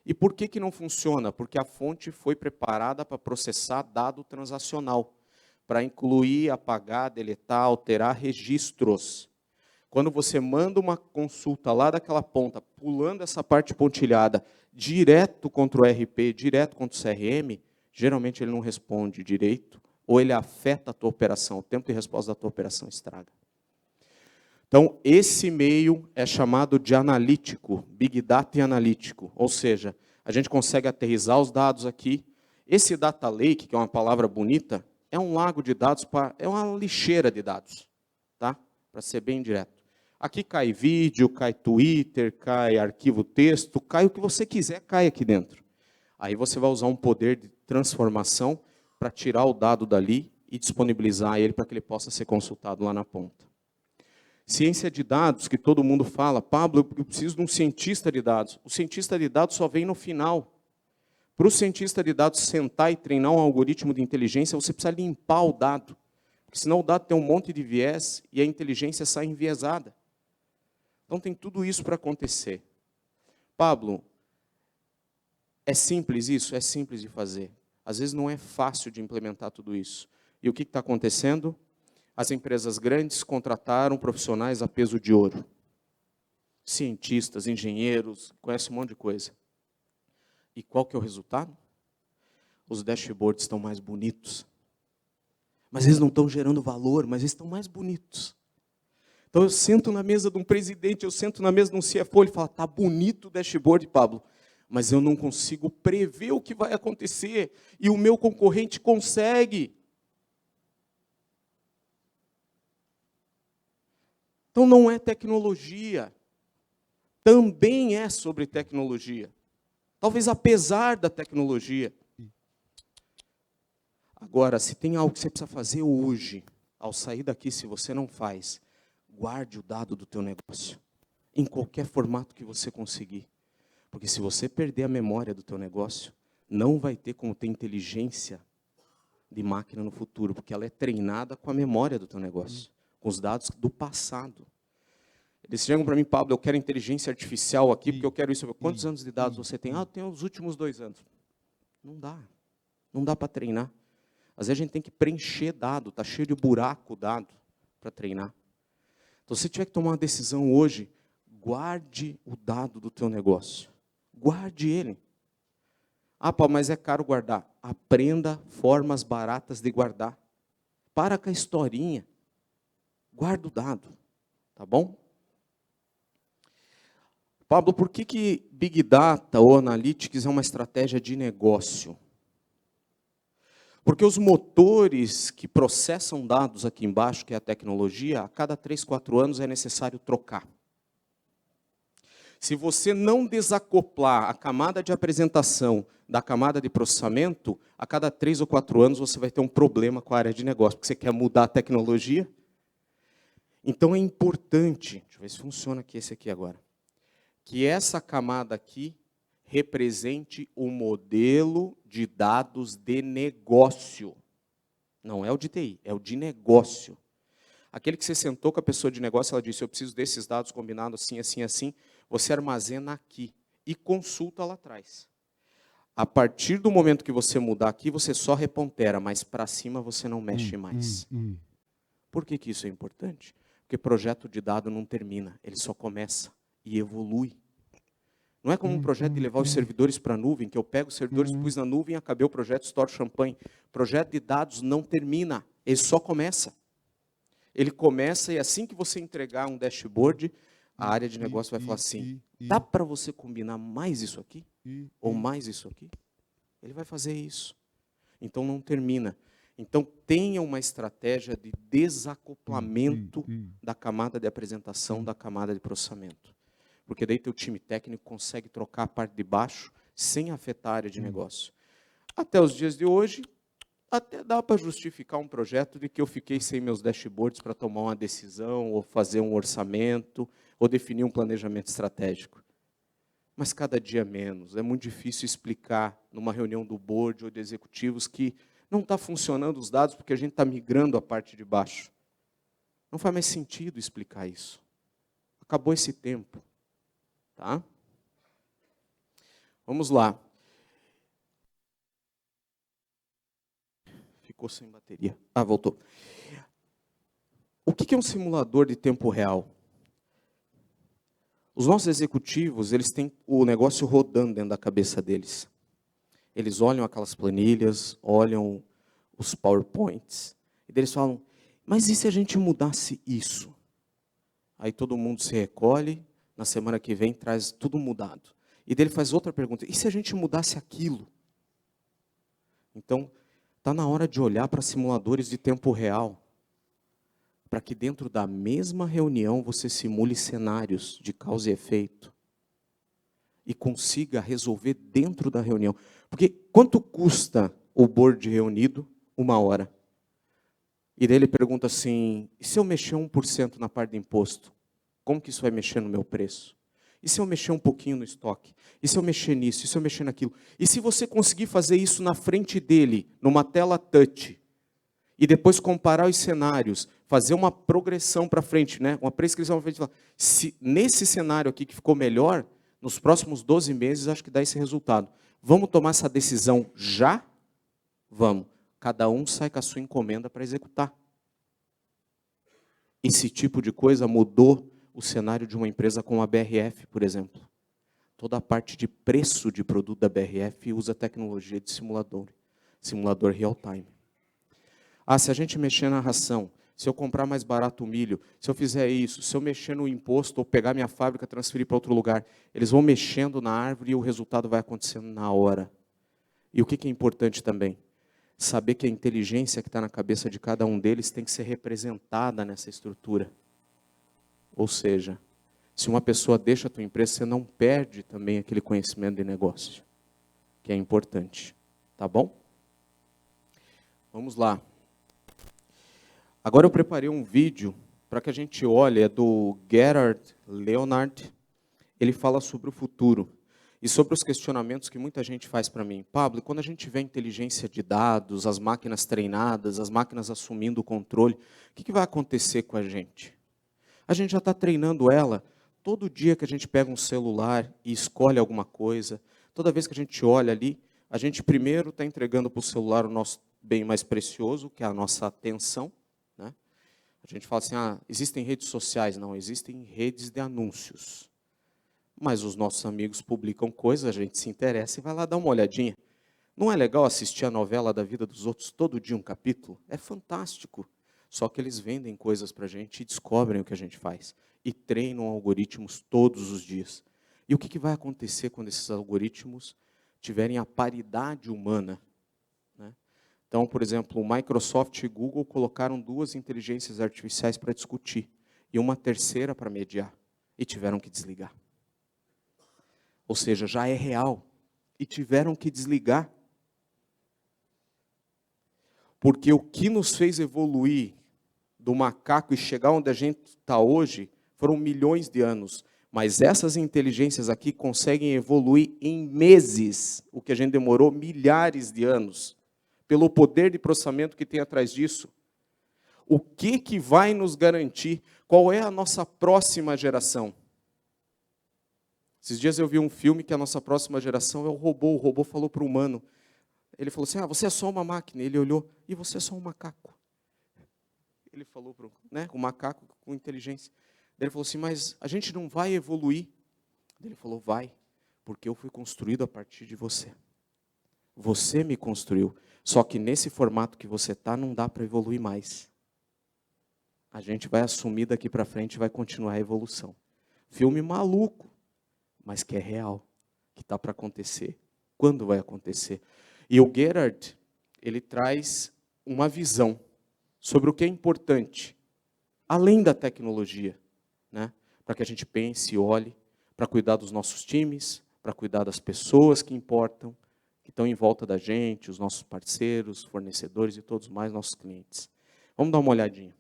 E por que não funciona? Porque a fonte foi preparada para processar dado transacional, para incluir, apagar, deletar, alterar registros. Quando você manda uma consulta lá daquela ponta, pulando essa parte pontilhada, direto contra o ERP, direto contra o CRM, geralmente ele não responde direito, ou ele afeta a tua operação, o tempo de resposta da tua operação estraga. Então, esse meio é chamado de analítico, Big Data e analítico. Ou seja, a gente consegue aterrissar os dados aqui. Esse Data Lake, que é uma palavra bonita, é um lago de dados, é uma lixeira de dados, tá? Para ser bem direto. Aqui cai vídeo, cai Twitter, cai arquivo texto, cai o que você quiser, cai aqui dentro. Aí você vai usar um poder de transformação para tirar o dado dali e disponibilizar ele para que ele possa ser consultado lá na ponta. Ciência de dados, que todo mundo fala, Pablo, eu preciso de um cientista de dados. O cientista de dados só vem no final. Para o cientista de dados sentar e treinar um algoritmo de inteligência, você precisa limpar o dado. Porque senão o dado tem um monte de viés e a inteligência sai enviesada. Então tem tudo isso para acontecer. Pablo, é simples isso? É simples de fazer. Às vezes não é fácil de implementar tudo isso. E o que está acontecendo? As empresas grandes contrataram profissionais a peso de ouro. Cientistas, engenheiros, conhecem um monte de coisa. E qual que é o resultado? Os dashboards estão mais bonitos. Mas eles não estão gerando valor, mas eles estão mais bonitos. Então eu sento na mesa de um presidente, eu sento na mesa de um CFO, ele fala, tá bonito o dashboard, Pablo, mas eu não consigo prever o que vai acontecer, e o meu concorrente consegue. Então não é tecnologia, também é sobre tecnologia. Talvez apesar da tecnologia. Agora, se tem algo que você precisa fazer hoje, ao sair daqui, se você não faz, guarde o dado do teu negócio, em qualquer formato que você conseguir. Porque se você perder a memória do teu negócio, não vai ter como ter inteligência de máquina no futuro, porque ela é treinada com a memória do teu negócio, com os dados do passado. Eles chegam para mim, Pablo, eu quero inteligência artificial aqui, porque eu quero isso. Quantos anos de dados você tem? Ah, eu tenho os últimos 2 anos. Não dá. Não dá para treinar. Às vezes a gente tem que preencher dado, está cheio de buraco dado para treinar. Então, se tiver que tomar uma decisão hoje, guarde o dado do teu negócio. Guarde ele. Ah, Paulo, mas é caro guardar. Aprenda formas baratas de guardar. Para com a historinha. Guarda o dado. Tá bom? Pablo, por que Big Data ou Analytics é uma estratégia de negócio? Porque os motores que processam dados aqui embaixo, que é a tecnologia, a cada 3, 4 anos é necessário trocar. Se você não desacoplar a camada de apresentação da camada de processamento, a cada 3 ou 4 anos você vai ter um problema com a área de negócio, porque você quer mudar a tecnologia. Então é importante, deixa eu ver se funciona aqui esse aqui agora, que essa camada aqui represente o modelo de dados de negócio. Não é o de TI, é o de negócio. Aquele que você sentou com a pessoa de negócio, ela disse, eu preciso desses dados combinados assim, assim, assim, você armazena aqui e consulta lá atrás. A partir do momento que você mudar aqui, você só repontera, mas para cima você não mexe mais. Por que isso é importante? Porque projeto de dado não termina, ele só começa e evolui. Não é como um projeto de levar os servidores para a nuvem, que eu pego os servidores, pus na nuvem, acabei o projeto, estouro champanhe. Projeto de dados não termina, ele só começa. Ele começa e assim que você entregar um dashboard, a área de negócio vai falar assim, dá para você combinar mais isso aqui? Ou mais isso aqui? Ele vai fazer isso. Então não termina. Então tenha uma estratégia de desacoplamento da camada de apresentação, da camada de processamento. Porque daí teu time técnico consegue trocar a parte de baixo sem afetar a área de negócio. Até os dias de hoje, até dá para justificar um projeto de que eu fiquei sem meus dashboards para tomar uma decisão, ou fazer um orçamento, ou definir um planejamento estratégico. Mas cada dia menos. É muito difícil explicar numa reunião do board ou de executivos que não está funcionando os dados porque a gente está migrando a parte de baixo. Não faz mais sentido explicar isso. Acabou esse tempo. Tá? Vamos lá. Ficou sem bateria. Ah, voltou. O que é um simulador de tempo real? Os nossos executivos, eles têm o negócio rodando dentro da cabeça deles. Eles olham aquelas planilhas, olham os PowerPoints, e eles falam, mas e se a gente mudasse isso? Aí todo mundo se recolhe, na semana que vem traz tudo mudado. E daí ele faz outra pergunta, e se a gente mudasse aquilo? Então, está na hora de olhar para simuladores de tempo real, para que dentro da mesma reunião você simule cenários de causa e efeito e consiga resolver dentro da reunião. Porque quanto custa o board reunido? 1 hora. E daí ele pergunta assim, e se eu mexer 1% na parte de imposto? Como que isso vai mexer no meu preço? E se eu mexer um pouquinho no estoque? E se eu mexer nisso? E se eu mexer naquilo? E se você conseguir fazer isso na frente dele, numa tela touch, e depois comparar os cenários, fazer uma progressão para frente, né? Uma prescrição para frente. Se nesse cenário aqui que ficou melhor, nos próximos 12 meses, acho que dá esse resultado. Vamos tomar essa decisão já? Vamos. Cada um sai com a sua encomenda para executar. Esse tipo de coisa mudou o cenário de uma empresa como a BRF, por exemplo. Toda a parte de preço de produto da BRF usa tecnologia de simulador real-time. Ah, se a gente mexer na ração, se eu comprar mais barato o milho, se eu fizer isso, se eu mexer no imposto ou pegar minha fábrica e transferir para outro lugar, eles vão mexendo na árvore e o resultado vai acontecendo na hora. E o que é importante também? Saber que a inteligência que está na cabeça de cada um deles tem que ser representada nessa estrutura. Ou seja, se uma pessoa deixa a tua empresa, você não perde também aquele conhecimento de negócio, que é importante. Tá bom? Vamos lá. Agora eu preparei um vídeo para que a gente olhe, é do Gerhard Leonard. Ele fala sobre o futuro e sobre os questionamentos que muita gente faz para mim. Pablo, quando a gente vê a inteligência de dados, as máquinas treinadas, as máquinas assumindo o controle, o que vai acontecer com a gente? A gente já está treinando ela todo dia que a gente pega um celular e escolhe alguma coisa, toda vez que a gente olha ali, a gente primeiro está entregando para o celular o nosso bem mais precioso, que é a nossa atenção. Né? A gente fala assim, existem redes sociais. Não, existem redes de anúncios. Mas os nossos amigos publicam coisas, a gente se interessa e vai lá dar uma olhadinha. Não é legal assistir a novela da vida dos outros todo dia um capítulo? É fantástico. Só que eles vendem coisas para a gente e descobrem o que a gente faz. E treinam algoritmos todos os dias. E o que vai acontecer quando esses algoritmos tiverem a paridade humana? Né? Então, por exemplo, o Microsoft e Google colocaram 2 inteligências artificiais para discutir. E uma terceira para mediar. E tiveram que desligar. Ou seja, já é real. E tiveram que desligar. Porque o que nos fez evoluir do macaco e chegar onde a gente está hoje foram milhões de anos. Mas essas inteligências aqui conseguem evoluir em meses, o que a gente demorou milhares de anos, pelo poder de processamento que tem atrás disso. O que vai nos garantir? Qual é a nossa próxima geração? Esses dias eu vi um filme que a nossa próxima geração é o robô. O robô falou para o humano. Ele falou assim, você é só uma máquina. Ele olhou, e você é só um macaco. Ele falou para o macaco com inteligência. Ele falou assim, mas a gente não vai evoluir. Ele falou, vai, porque eu fui construído a partir de você. Você me construiu. Só que nesse formato que você está, não dá para evoluir mais. A gente vai assumir daqui para frente e vai continuar a evolução. Filme maluco, mas que é real, que está para acontecer. Quando vai acontecer? E o Gerhard, ele traz uma visão sobre o que é importante, além da tecnologia, né? Para que a gente pense e olhe, para cuidar dos nossos times, para cuidar das pessoas que importam, que estão em volta da gente, os nossos parceiros, fornecedores e todos mais nossos clientes. Vamos dar uma olhadinha.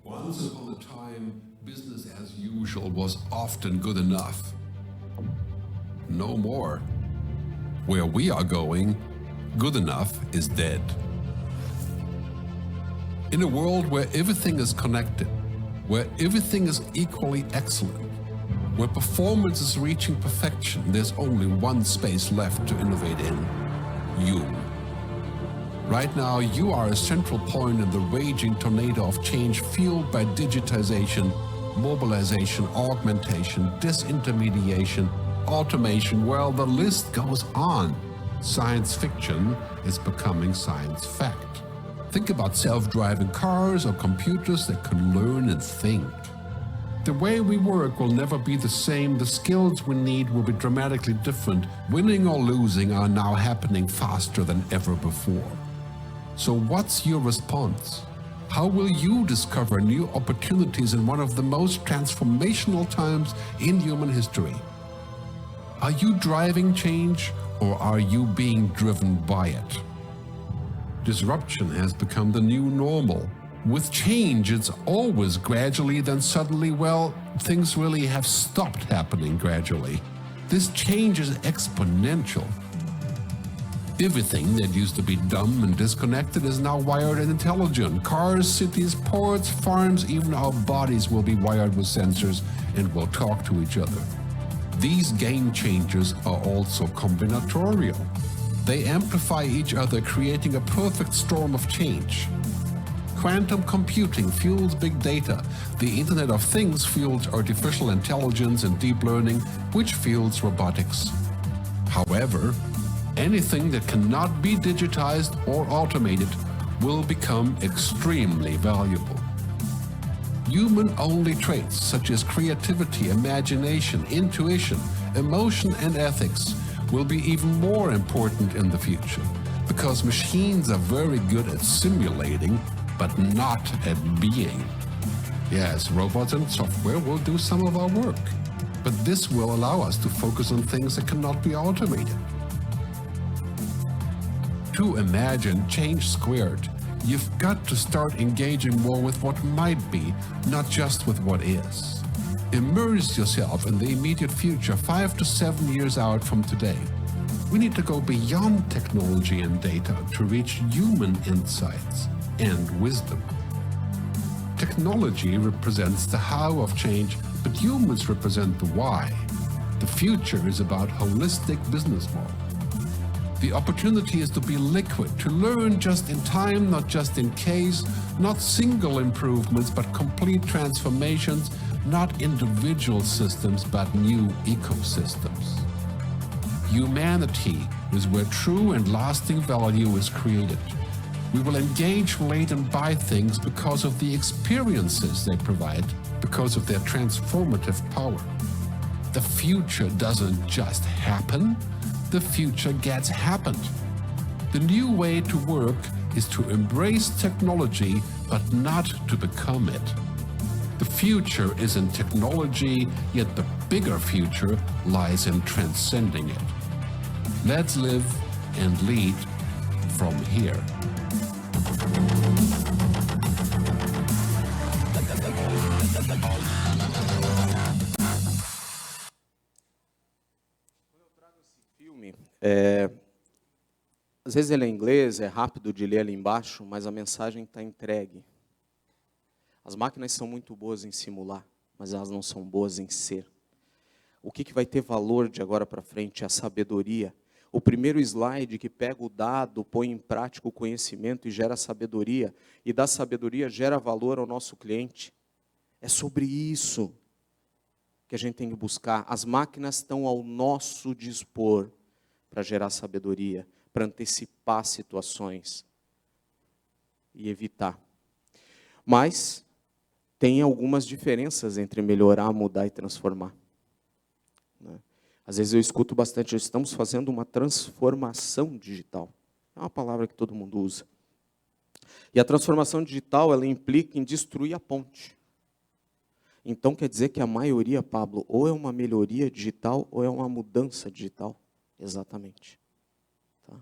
Once upon a time, business as usual was often good enough. No more. Where we are going, good enough is dead. In a world where everything is connected, where everything is equally excellent, where performance is reaching perfection, there's only one space left to innovate in: you. Right now, you are a central point in the raging tornado of change fueled by digitization, mobilization, augmentation, disintermediation, automation. Well, the list goes on. Science fiction is becoming science fact. Think about self-driving cars or computers that can learn and think. The way we work will never be the same. The skills we need will be dramatically different. Winning or losing are now happening faster than ever before. So what's your response? How will you discover new opportunities in one of the most transformational times in human history? Are you driving change, or are you being driven by it? Disruption has become the new normal. With change, it's always gradually, then suddenly, well, things really have stopped happening gradually. This change is exponential. Everything that used to be dumb and disconnected is now wired and intelligent. Cars, cities, ports, farms, even our bodies will be wired with sensors and will talk to each other. These game changers are also combinatorial. They amplify each other, creating a perfect storm of change. Quantum computing fuels big data. The Internet of Things fuels artificial intelligence and deep learning, which fuels robotics. However, anything that cannot be digitized or automated will become extremely valuable. Human-only traits such as creativity, imagination, intuition, emotion, and ethics will be even more important in the future, because machines are very good at simulating, but not at being. Yes, robots and software will do some of our work, but this will allow us to focus on things that cannot be automated. To imagine change squared, you've got to start engaging more with what might be, not just with what is. Immerse yourself in the immediate future, 5 to 7 years out from today. We need to go beyond technology and data to reach human insights and wisdom. Technology represents the how of change, but humans represent the why. The future is about holistic business model. The opportunity is to be liquid, to learn just in time, not just in case, not single improvements, but complete transformations, not individual systems, but new ecosystems. Humanity is where true and lasting value is created. We will engage, relate, and buy things because of the experiences they provide, because of their transformative power. The future doesn't just happen. The future gets happened. The new way to work is to embrace technology, but not to become it. The future is in technology, yet the bigger future lies in transcending it. Let's live and lead from here. Filme, às vezes ele é em inglês, é rápido de ler ali embaixo, mas a mensagem está entregue. As máquinas são muito boas em simular, mas elas não são boas em ser. O que vai ter valor de agora para frente é a sabedoria. O primeiro slide que pega o dado, põe em prática o conhecimento e gera sabedoria, e da sabedoria gera valor ao nosso cliente. É sobre isso que a gente tem que buscar. As máquinas estão ao nosso dispor para gerar sabedoria, para antecipar situações e evitar. Mas tem algumas diferenças entre melhorar, mudar e transformar. Às vezes eu escuto bastante, estamos fazendo uma transformação digital. É uma palavra que todo mundo usa. E a transformação digital, ela implica em destruir a ponte. Então quer dizer que a maioria, Pablo, ou é uma melhoria digital ou é uma mudança digital. Exatamente. Tá?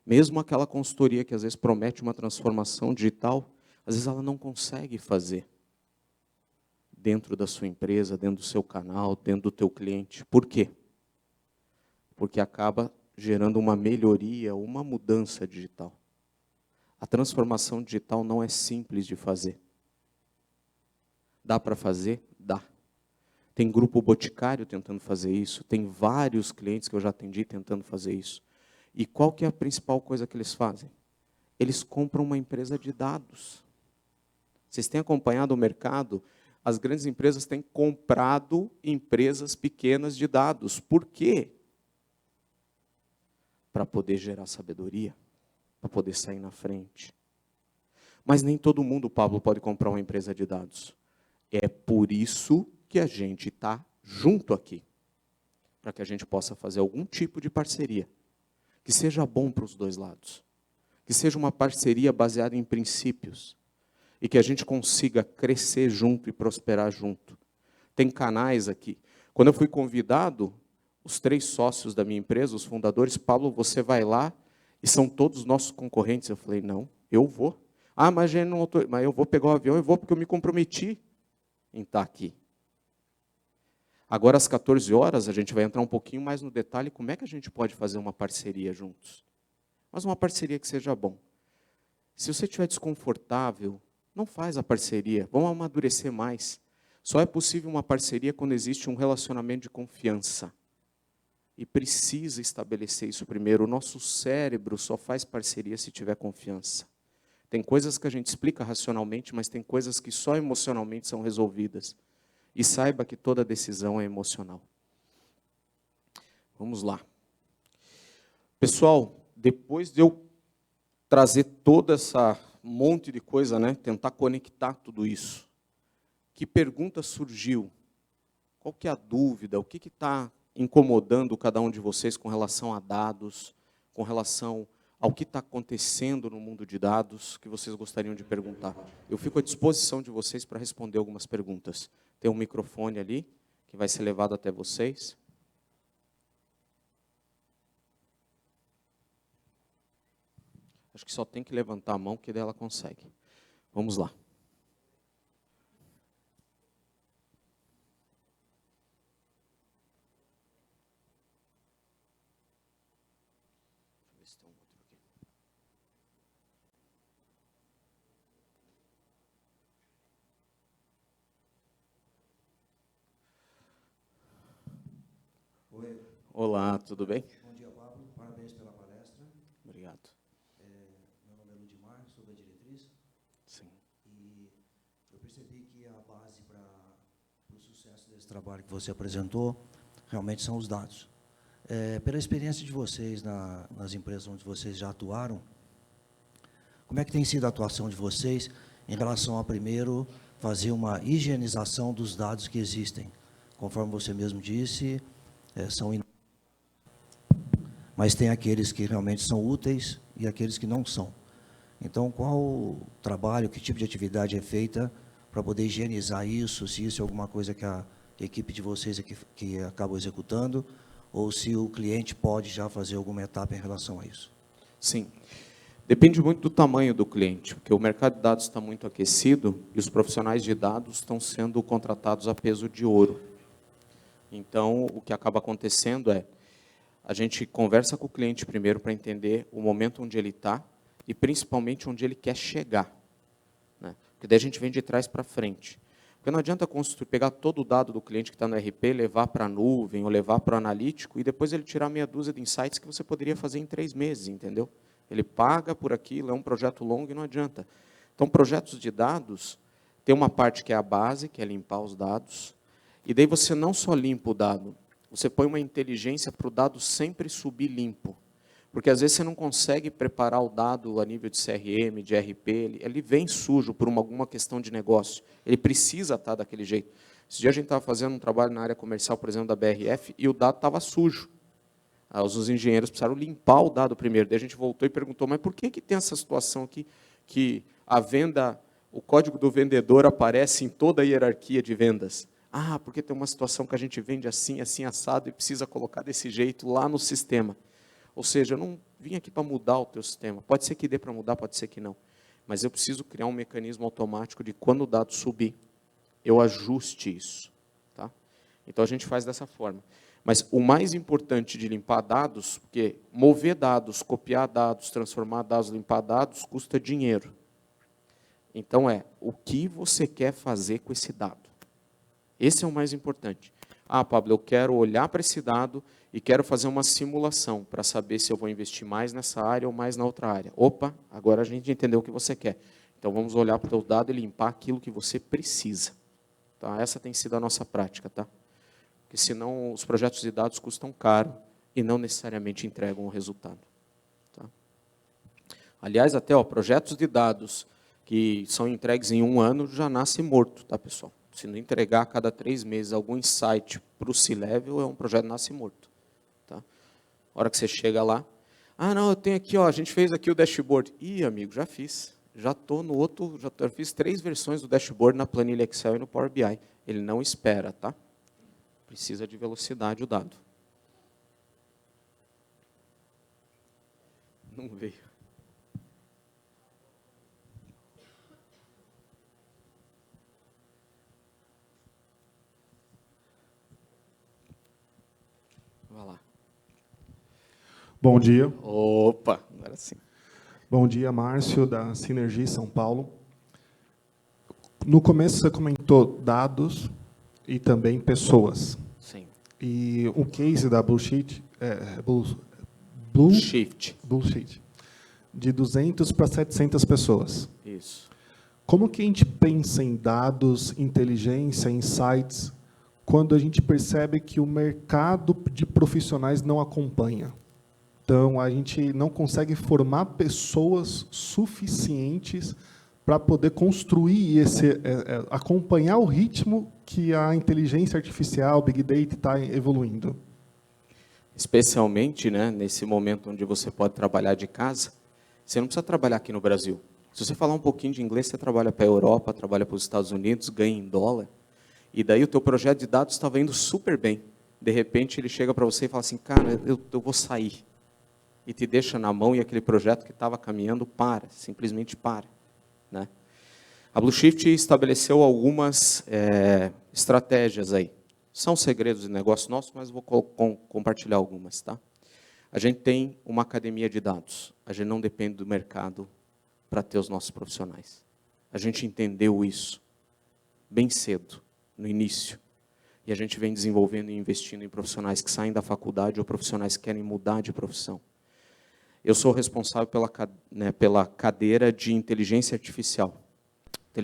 Mesmo aquela consultoria que às vezes promete uma transformação digital, às vezes ela não consegue fazer dentro da sua empresa, dentro do seu canal, dentro do teu cliente. Por quê? Porque acaba gerando uma melhoria, uma mudança digital. A transformação digital não é simples de fazer. Dá para fazer? Dá. Tem grupo Boticário tentando fazer isso, tem vários clientes que eu já atendi tentando fazer isso. E qual que é a principal coisa que eles fazem? Eles compram uma empresa de dados. Vocês têm acompanhado o mercado? As grandes empresas têm comprado empresas pequenas de dados. Por quê? Para poder gerar sabedoria, para poder sair na frente. Mas nem todo mundo, Pablo, pode comprar uma empresa de dados. É por isso que a gente está junto aqui, para que a gente possa fazer algum tipo de parceria, que seja bom para os dois lados, que seja uma parceria baseada em princípios, e que a gente consiga crescer junto e prosperar junto. Tem canais aqui. Quando eu fui convidado, os 3 sócios da minha empresa, os fundadores, Pablo, você vai lá e são todos nossos concorrentes. Eu falei, não, eu vou. Ah, mas eu vou pegar o avião, eu vou porque eu me comprometi em estar aqui. Agora, às 14 horas, a gente vai entrar um pouquinho mais no detalhe, como é que a gente pode fazer uma parceria juntos. Mas uma parceria que seja bom. Se você estiver desconfortável, não faz a parceria, vamos amadurecer mais. Só é possível uma parceria quando existe um relacionamento de confiança. E precisa estabelecer isso primeiro. O nosso cérebro só faz parceria se tiver confiança. Tem coisas que a gente explica racionalmente, mas tem coisas que só emocionalmente são resolvidas. E saiba que toda decisão é emocional. Vamos lá. Pessoal, depois de eu trazer toda essa monte de coisa, né, tentar conectar tudo isso, que pergunta surgiu? Qual que é a dúvida? O que está incomodando cada um de vocês com relação a dados, com relação ao que está acontecendo no mundo de dados, que vocês gostariam de perguntar? Eu fico à disposição de vocês para responder algumas perguntas. Tem um microfone ali, que vai ser levado até vocês. Acho que só tem que levantar a mão, que daí ela consegue. Vamos lá. Oi. Olá, tudo bem? Bom dia, Pablo. Parabéns pela palestra. Obrigado. Meu nome é Ludimar, sou da diretriz. Sim. E eu percebi que a base para o sucesso desse trabalho que você apresentou realmente são os dados. Pela experiência de vocês nas empresas onde vocês já atuaram, como é que tem sido a atuação de vocês em relação a, primeiro, fazer uma higienização dos dados que existem? Conforme você mesmo disse, mas tem aqueles que realmente são úteis e aqueles que não são. Então, qual o trabalho, que tipo de atividade é feita para poder higienizar isso, se isso é alguma coisa que a equipe de vocês que acaba executando, ou se o cliente pode já fazer alguma etapa em relação a isso. Sim. Depende muito do tamanho do cliente, porque o mercado de dados está muito aquecido e os profissionais de dados estão sendo contratados a peso de ouro. Então, o que acaba acontecendo é, a gente conversa com o cliente primeiro para entender o momento onde ele está e principalmente onde ele quer chegar, né? Porque daí a gente vem de trás para frente. Porque não adianta construir, pegar todo o dado do cliente que está no RP, levar para a nuvem ou levar para o analítico e depois ele tirar meia dúzia de insights que você poderia fazer em 3 meses, entendeu? Ele paga por aquilo, é um projeto longo e não adianta. Então, projetos de dados, tem uma parte que é a base, que é limpar os dados, e daí você não só limpa o dado, você põe uma inteligência para o dado sempre subir limpo. Porque às vezes você não consegue preparar o dado a nível de CRM, de RP, ele vem sujo por alguma questão de negócio. Ele precisa estar daquele jeito. Esse dia a gente estava fazendo um trabalho na área comercial, por exemplo, da BRF, e o dado estava sujo. Os engenheiros precisaram limpar o dado primeiro. Daí a gente voltou e perguntou, mas por que tem essa situação aqui, que a venda, o código do vendedor aparece em toda a hierarquia de vendas? Ah, porque tem uma situação que a gente vende assim, assim, assado, e precisa colocar desse jeito lá no sistema. Ou seja, eu não vim aqui para mudar o teu sistema. Pode ser que dê para mudar, pode ser que não. Mas eu preciso criar um mecanismo automático de quando o dado subir, eu ajuste isso. Tá? Então a gente faz dessa forma. Mas o mais importante de limpar dados, porque mover dados, copiar dados, transformar dados, limpar dados, custa dinheiro. Então o que você quer fazer com esse dado? Esse é o mais importante. Ah, Pablo, eu quero olhar para esse dado e quero fazer uma simulação para saber se eu vou investir mais nessa área ou mais na outra área. Opa, agora a gente entendeu o que você quer. Então vamos olhar para o teu dado e limpar aquilo que você precisa. Tá? Essa tem sido a nossa prática, tá? Porque senão os projetos de dados custam caro e não necessariamente entregam o resultado. Tá? Aliás, até projetos de dados que são entregues em 1 ano já nasce morto, tá, pessoal? Se não entregar a cada 3 meses algum insight para o C-Level, é um projeto que nasce morto. Tá? A hora que você chega lá, não, eu tenho aqui, a gente fez aqui o dashboard. Ih, amigo, já fiz. Já estou no outro, já fiz 3 versões do dashboard na planilha Excel e no Power BI. Ele não espera, tá? Precisa de velocidade o dado. Não veio. Vai lá. Bom dia. Opa, agora sim. Bom dia, Márcio, da Sinergia São Paulo. No começo você comentou dados e também pessoas. Sim. E o case da Blue Shift, de 200 para 700 pessoas. Isso. Como que a gente pensa em dados, inteligência, insights, quando a gente percebe que o mercado de profissionais não acompanha? Então, a gente não consegue formar pessoas suficientes para poder construir acompanhar o ritmo que a inteligência artificial, Big Data está evoluindo. Especialmente, né, nesse momento onde você pode trabalhar de casa, você não precisa trabalhar aqui no Brasil. Se você falar um pouquinho de inglês, você trabalha para a Europa, trabalha para os Estados Unidos, ganha em dólar, e daí o teu projeto de dados estava indo super bem. De repente, ele chega para você e fala assim, cara, eu vou sair. E te deixa na mão e aquele projeto que estava caminhando simplesmente para. Né? A Blue Shift estabeleceu algumas estratégias aí. São segredos de negócio nosso, mas vou compartilhar algumas. Tá? A gente tem uma academia de dados. A gente não depende do mercado para ter os nossos profissionais. A gente entendeu isso bem cedo, no início. E a gente vem desenvolvendo e investindo em profissionais que saem da faculdade ou profissionais que querem mudar de profissão. Eu sou responsável pela cadeira de inteligência artificial. De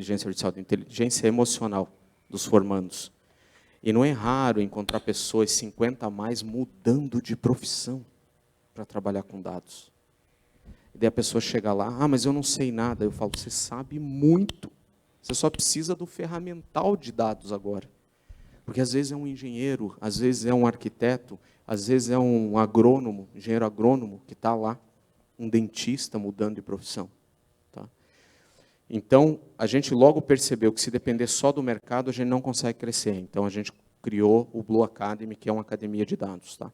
inteligência emocional dos formandos. E não é raro encontrar pessoas 50 a mais mudando de profissão para trabalhar com dados. E daí a pessoa chega lá, mas eu não sei nada. Eu falo, você sabe muito. Você só precisa do ferramental de dados agora. Porque às vezes é um engenheiro, às vezes é um arquiteto, às vezes é um agrônomo, engenheiro agrônomo que está lá, um dentista mudando de profissão. Tá? Então, a gente logo percebeu que se depender só do mercado, a gente não consegue crescer. Então, a gente criou o Blue Academy, que é uma academia de dados. Tá?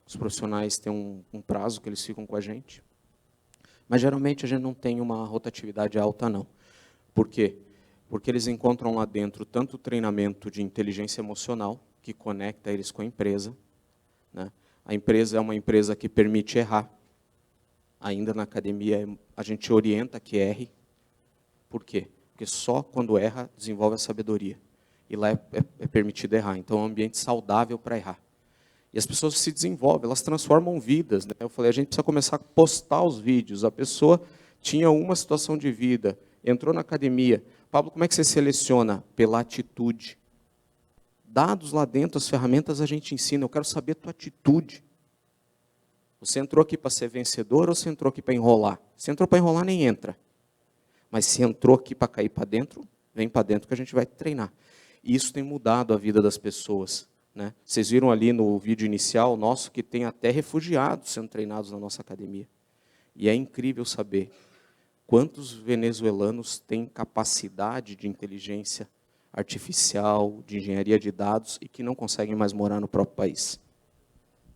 Os profissionais têm um prazo que eles ficam com a gente. Mas, geralmente, a gente não tem uma rotatividade alta, não. Por quê? Porque eles encontram lá dentro tanto treinamento de inteligência emocional, que conecta eles com a empresa, né? A empresa é uma empresa que permite errar. Ainda na academia, a gente orienta que erre. Por quê? Porque só quando erra, desenvolve a sabedoria. E lá é permitido errar. Então, é um ambiente saudável para errar. E as pessoas se desenvolvem, elas transformam vidas, né? Eu falei, a gente precisa começar a postar os vídeos. A pessoa tinha uma situação de vida, entrou na academia. Pablo, como é que você seleciona? Pela atitude. Dados lá dentro, as ferramentas a gente ensina. Eu quero saber a tua atitude. Você entrou aqui para ser vencedor ou você entrou aqui para enrolar? Se entrou para enrolar, nem entra. Mas se entrou aqui para cair para dentro, vem para dentro que a gente vai treinar. E isso tem mudado a vida das pessoas, né? Vocês viram ali no vídeo inicial nosso que tem até refugiados sendo treinados na nossa academia. E é incrível saber quantos venezuelanos têm capacidade de inteligência artificial, de engenharia de dados e que não conseguem mais morar no próprio país.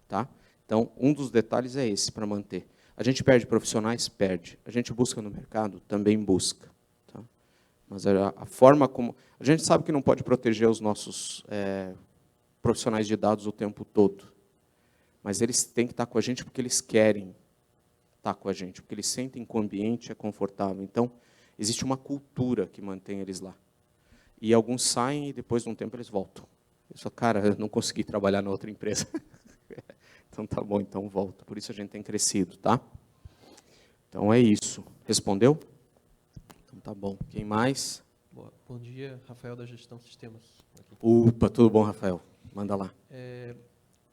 Tá? Então, um dos detalhes é esse, para manter. A gente perde profissionais? Perde. A gente busca no mercado? Também busca. Tá? Mas a forma como... A gente sabe que não pode proteger os nossos profissionais de dados o tempo todo. Mas eles têm que estar com a gente porque eles querem estar com a gente, porque eles sentem que o ambiente é confortável. Então, existe uma cultura que mantém eles lá. E alguns saem e depois de um tempo eles voltam. Eu só, cara, eu não consegui trabalhar na outra empresa. Então tá bom, então volta. Por isso a gente tem crescido, tá? Então é isso. Respondeu? Então tá bom. Quem mais? Boa. Bom dia, Rafael da Gestão Sistemas. Aqui. Opa, tudo bom, Rafael? Manda lá.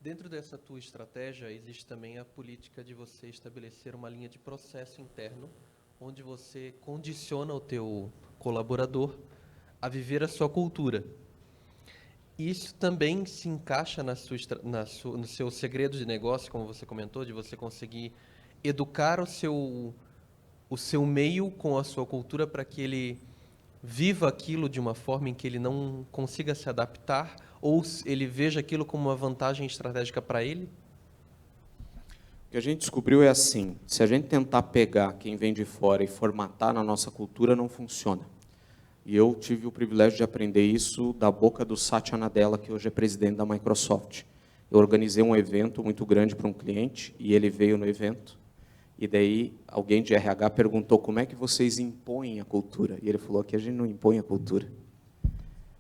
Dentro dessa tua estratégia, existe também a política de você estabelecer uma linha de processo interno, onde você condiciona o teu colaborador a viver a sua cultura. Isso também se encaixa no seu segredo de negócio, como você comentou, de você conseguir educar o seu meio com a sua cultura para que ele viva aquilo de uma forma em que ele não consiga se adaptar ou ele veja aquilo como uma vantagem estratégica para ele? O que a gente descobriu é assim, se a gente tentar pegar quem vem de fora e formatar na nossa cultura, não funciona. E eu tive o privilégio de aprender isso da boca do Satya Nadella, que hoje é presidente da Microsoft. Eu organizei um evento muito grande para um cliente, e ele veio no evento, e daí alguém de RH perguntou como é que vocês impõem a cultura. E ele falou, aqui a gente não impõe a cultura.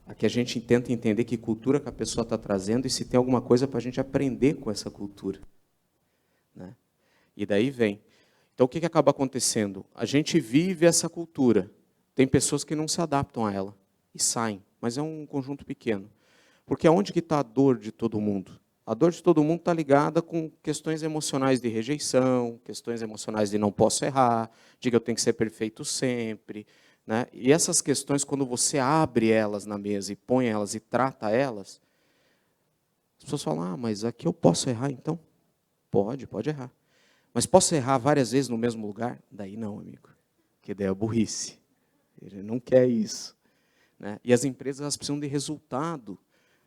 Aqui a gente tenta entender que cultura que a pessoa está trazendo e se tem alguma coisa para a gente aprender com essa cultura. Né? E daí vem. Então, o que acaba acontecendo? A gente vive essa cultura. Tem pessoas que não se adaptam a ela e saem, mas é um conjunto pequeno. Porque aonde que está a dor de todo mundo? A dor de todo mundo está ligada com questões emocionais de rejeição, questões emocionais de não posso errar, de que eu tenho que ser perfeito sempre. Né? E essas questões, quando você abre elas na mesa e põe elas e trata elas, as pessoas falam, mas aqui eu posso errar então? Pode errar. Mas posso errar várias vezes no mesmo lugar? Daí não, amigo. Que daí é burrice. Ele não quer isso. Né? E as empresas elas precisam de resultado.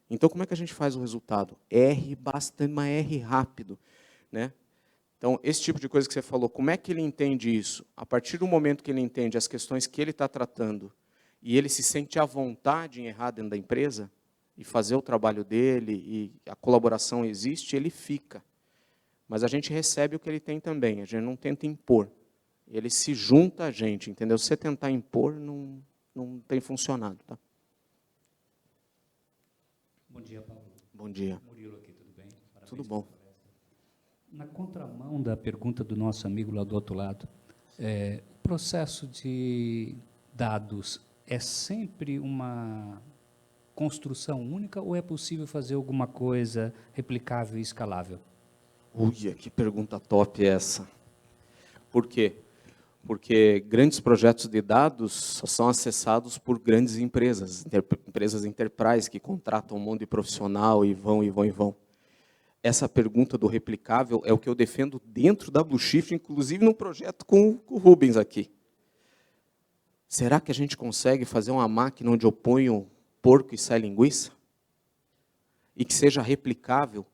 Então, como é que a gente faz o resultado? R bastante, mas R rápido. Né? Então, esse tipo de coisa que você falou, como é que ele entende isso? A partir do momento que ele entende as questões que ele está tratando e ele se sente à vontade em errar dentro da empresa e fazer o trabalho dele e a colaboração existe, ele fica. Mas a gente recebe o que ele tem também, a gente não tenta impor. Ele se junta a gente, entendeu? Se você tentar impor, não tem funcionado. Tá? Bom dia, Paulo. Bom dia. Murilo aqui, tudo bem? Parabéns. Tudo bom. Na contramão da pergunta do nosso amigo lá do outro lado, o processo de dados é sempre uma construção única ou é possível fazer alguma coisa replicável e escalável? Uia, que pergunta top é essa. Por quê? Porque grandes projetos de dados só são acessados por grandes empresas, empresas enterprise que contratam um monte de profissional e vão. Essa pergunta do replicável é o que eu defendo dentro da Blue Shift, inclusive no projeto com o Rubens aqui. Será que a gente consegue fazer uma máquina onde eu ponho porco e sai linguiça? E que seja replicável?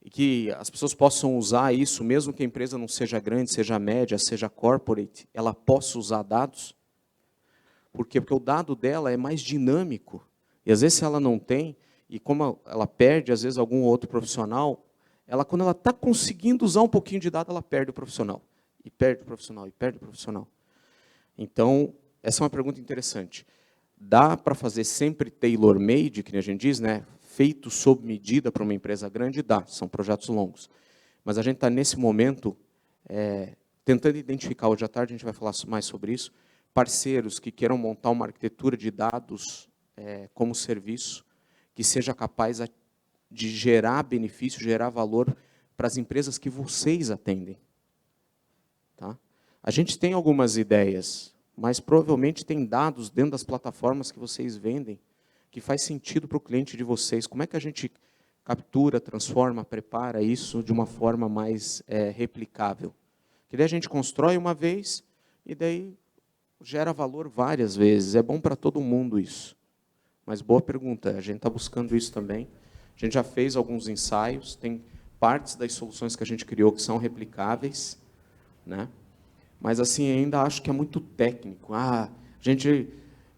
e que as pessoas possam usar isso, mesmo que a empresa não seja grande, seja média, seja corporate, ela possa usar dados? Por quê? Porque o dado dela é mais dinâmico. E às vezes se ela não tem, e como ela perde, às vezes, algum outro profissional, quando ela está conseguindo usar um pouquinho de dado, ela perde o profissional. E perde o profissional, e perde o profissional. Então, essa é uma pergunta interessante. Dá para fazer sempre tailor-made, que nem a gente diz, né? Feito sob medida para uma empresa grande? Dá, são projetos longos. Mas a gente está, nesse momento, tentando identificar, hoje à tarde a gente vai falar mais sobre isso, parceiros que queiram montar uma arquitetura de dados como serviço, que seja capaz de gerar benefício, gerar valor para as empresas que vocês atendem. Tá? A gente tem algumas ideias, mas provavelmente tem dados dentro das plataformas que vocês vendem que faz sentido para o cliente de vocês. Como é que a gente captura, transforma, prepara isso de uma forma mais replicável? Que daí a gente constrói uma vez e daí gera valor várias vezes. É bom para todo mundo isso. Mas boa pergunta, a gente está buscando isso também. A gente já fez alguns ensaios, tem partes das soluções que a gente criou que são replicáveis, né? Mas assim, ainda acho que é muito técnico. A gente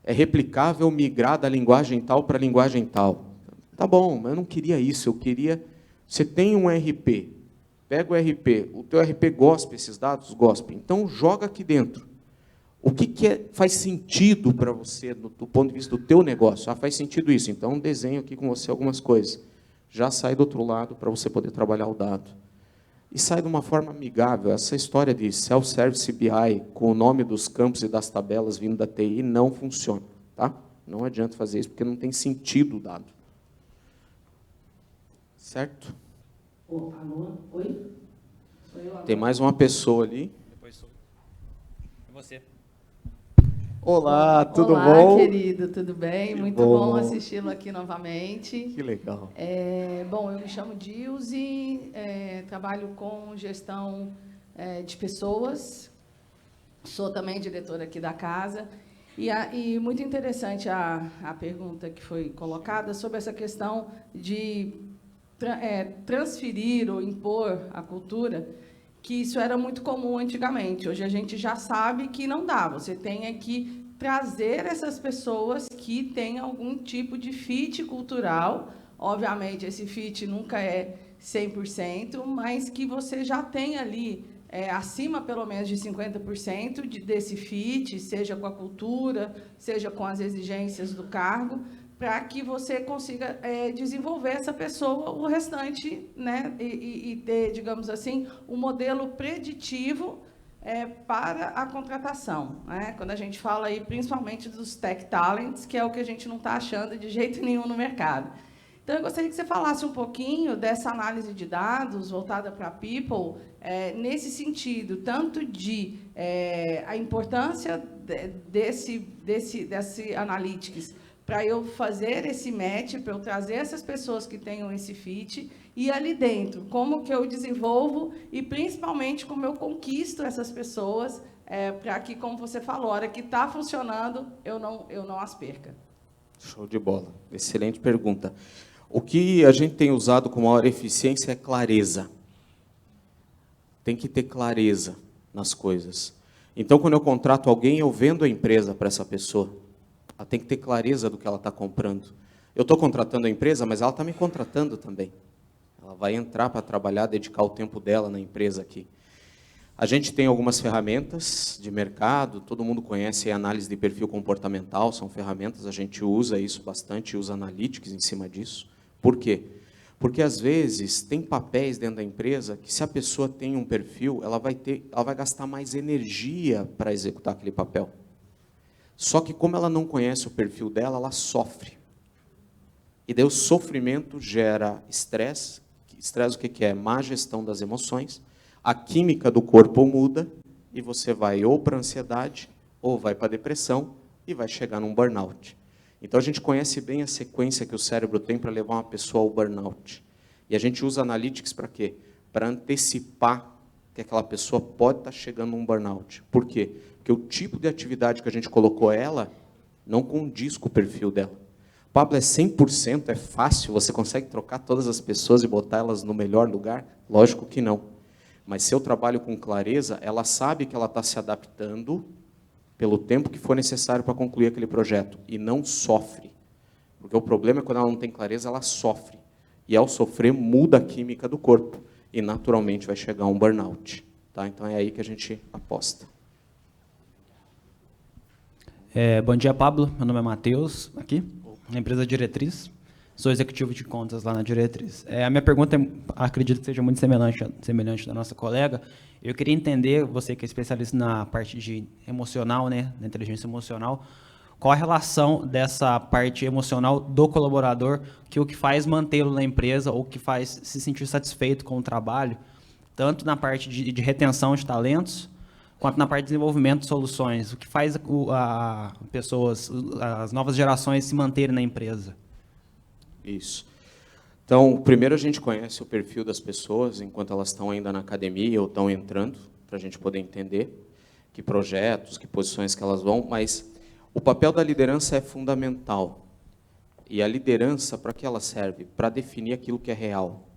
é replicável migrar da linguagem tal para a linguagem tal. Tá bom, mas eu não queria isso, eu queria... Você tem um RP, pega o RP, o teu RP gospe esses dados? Gospe. Então, joga aqui dentro. O que faz sentido para você, do ponto de vista do teu negócio? Faz sentido isso, então desenho aqui com você algumas coisas. Já sai do outro lado para você poder trabalhar o dado. E sai de uma forma amigável. Essa história de self-service BI, com o nome dos campos e das tabelas vindo da TI, não funciona. Tá? Não adianta fazer isso, porque não tem sentido o dado. Certo? Alô? Oi? Sou eu agora. Tem mais uma pessoa ali. Depois sou eu. É você. Olá, tudo Olá, bom? Olá, querido, tudo bem? Que muito bom assisti-lo aqui novamente. Que legal. Bom, eu me chamo Dilze, trabalho com gestão de pessoas, sou também diretora aqui da casa, e muito interessante a pergunta que foi colocada sobre essa questão de transferir ou impor a cultura, que isso era muito comum antigamente. Hoje a gente já sabe que não dá. Você tem que trazer essas pessoas que têm algum tipo de fit cultural. Obviamente, esse fit nunca é 100%, mas que você já tem ali acima, pelo menos, de 50% desse fit, seja com a cultura, seja com as exigências do cargo, para que você consiga desenvolver essa pessoa, o restante, né, e ter, digamos assim, um modelo preditivo para a contratação. Né? Quando a gente fala aí, principalmente dos tech talents, que é o que a gente não está achando de jeito nenhum no mercado. Então, eu gostaria que você falasse um pouquinho dessa análise de dados voltada para a People, nesse sentido, tanto de a importância desse analytics, para eu fazer esse match, para eu trazer essas pessoas que tenham esse fit, e ali dentro, como que eu desenvolvo e, principalmente, como eu conquisto essas pessoas, para que, como você falou, a hora que está funcionando, eu não as perca. Show de bola. Excelente pergunta. O que a gente tem usado com maior eficiência é clareza. Tem que ter clareza nas coisas. Então, quando eu contrato alguém, eu vendo a empresa para essa pessoa. Ela tem que ter clareza do que ela está comprando. Eu estou contratando a empresa, mas ela está me contratando também. Ela vai entrar para trabalhar, dedicar o tempo dela na empresa aqui. A gente tem algumas ferramentas de mercado, todo mundo conhece a análise de perfil comportamental, são ferramentas, a gente usa isso bastante, usa analytics em cima disso. Por quê? Porque, às vezes, tem papéis dentro da empresa que, se a pessoa tem um perfil, ela vai gastar mais energia para executar aquele papel. Só que, como ela não conhece o perfil dela, ela sofre. E daí o sofrimento gera estresse. Estresse o que é? Má gestão das emoções. A química do corpo muda e você vai ou para ansiedade, ou vai para depressão e vai chegar num burnout. Então, a gente conhece bem a sequência que o cérebro tem para levar uma pessoa ao burnout. E a gente usa analytics para quê? Para antecipar que aquela pessoa pode estar chegando num burnout. Por quê? Porque o tipo de atividade que a gente colocou ela não condiz com o perfil dela. Pablo, é 100%, é fácil, você consegue trocar todas as pessoas e botar elas no melhor lugar? Lógico que não. Mas se eu trabalho com clareza, ela sabe que ela está se adaptando pelo tempo que for necessário para concluir aquele projeto, e não sofre. Porque o problema é quando ela não tem clareza, ela sofre. E ao sofrer, muda a química do corpo, e naturalmente vai chegar a um burnout. Tá? Então é aí que a gente aposta. Bom dia, Pablo. Meu nome é Matheus, aqui, na empresa Diretriz. Sou executivo de contas lá na Diretriz. A minha pergunta, acredito que seja muito semelhante da nossa colega. Eu queria entender, você que é especialista na parte de emocional, né, na inteligência emocional, qual a relação dessa parte emocional do colaborador, que o que faz mantê-lo na empresa ou que faz se sentir satisfeito com o trabalho, tanto na parte de retenção de talentos, quanto na parte de desenvolvimento de soluções. O que faz as novas gerações se manterem na empresa? Isso. Então, primeiro a gente conhece o perfil das pessoas enquanto elas estão ainda na academia ou estão entrando, para a gente poder entender que projetos, que posições que elas vão, mas o papel da liderança é fundamental. E a liderança, para que ela serve? Para definir aquilo que é real.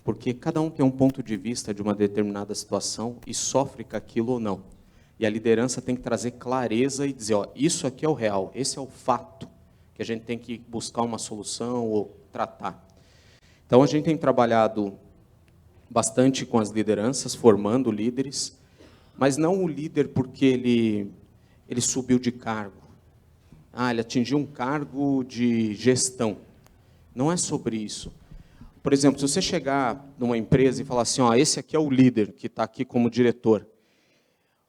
Porque cada um tem um ponto de vista de uma determinada situação e sofre com aquilo ou não. E a liderança tem que trazer clareza e dizer, ó, isso aqui é o real, esse é o fato, que a gente tem que buscar uma solução ou tratar. Então, a gente tem trabalhado bastante com as lideranças, formando líderes, mas não o líder porque ele subiu de cargo. Ele atingiu um cargo de gestão. Não é sobre isso. Por exemplo, se você chegar numa empresa e falar assim, ó, esse aqui é o líder que está aqui como diretor,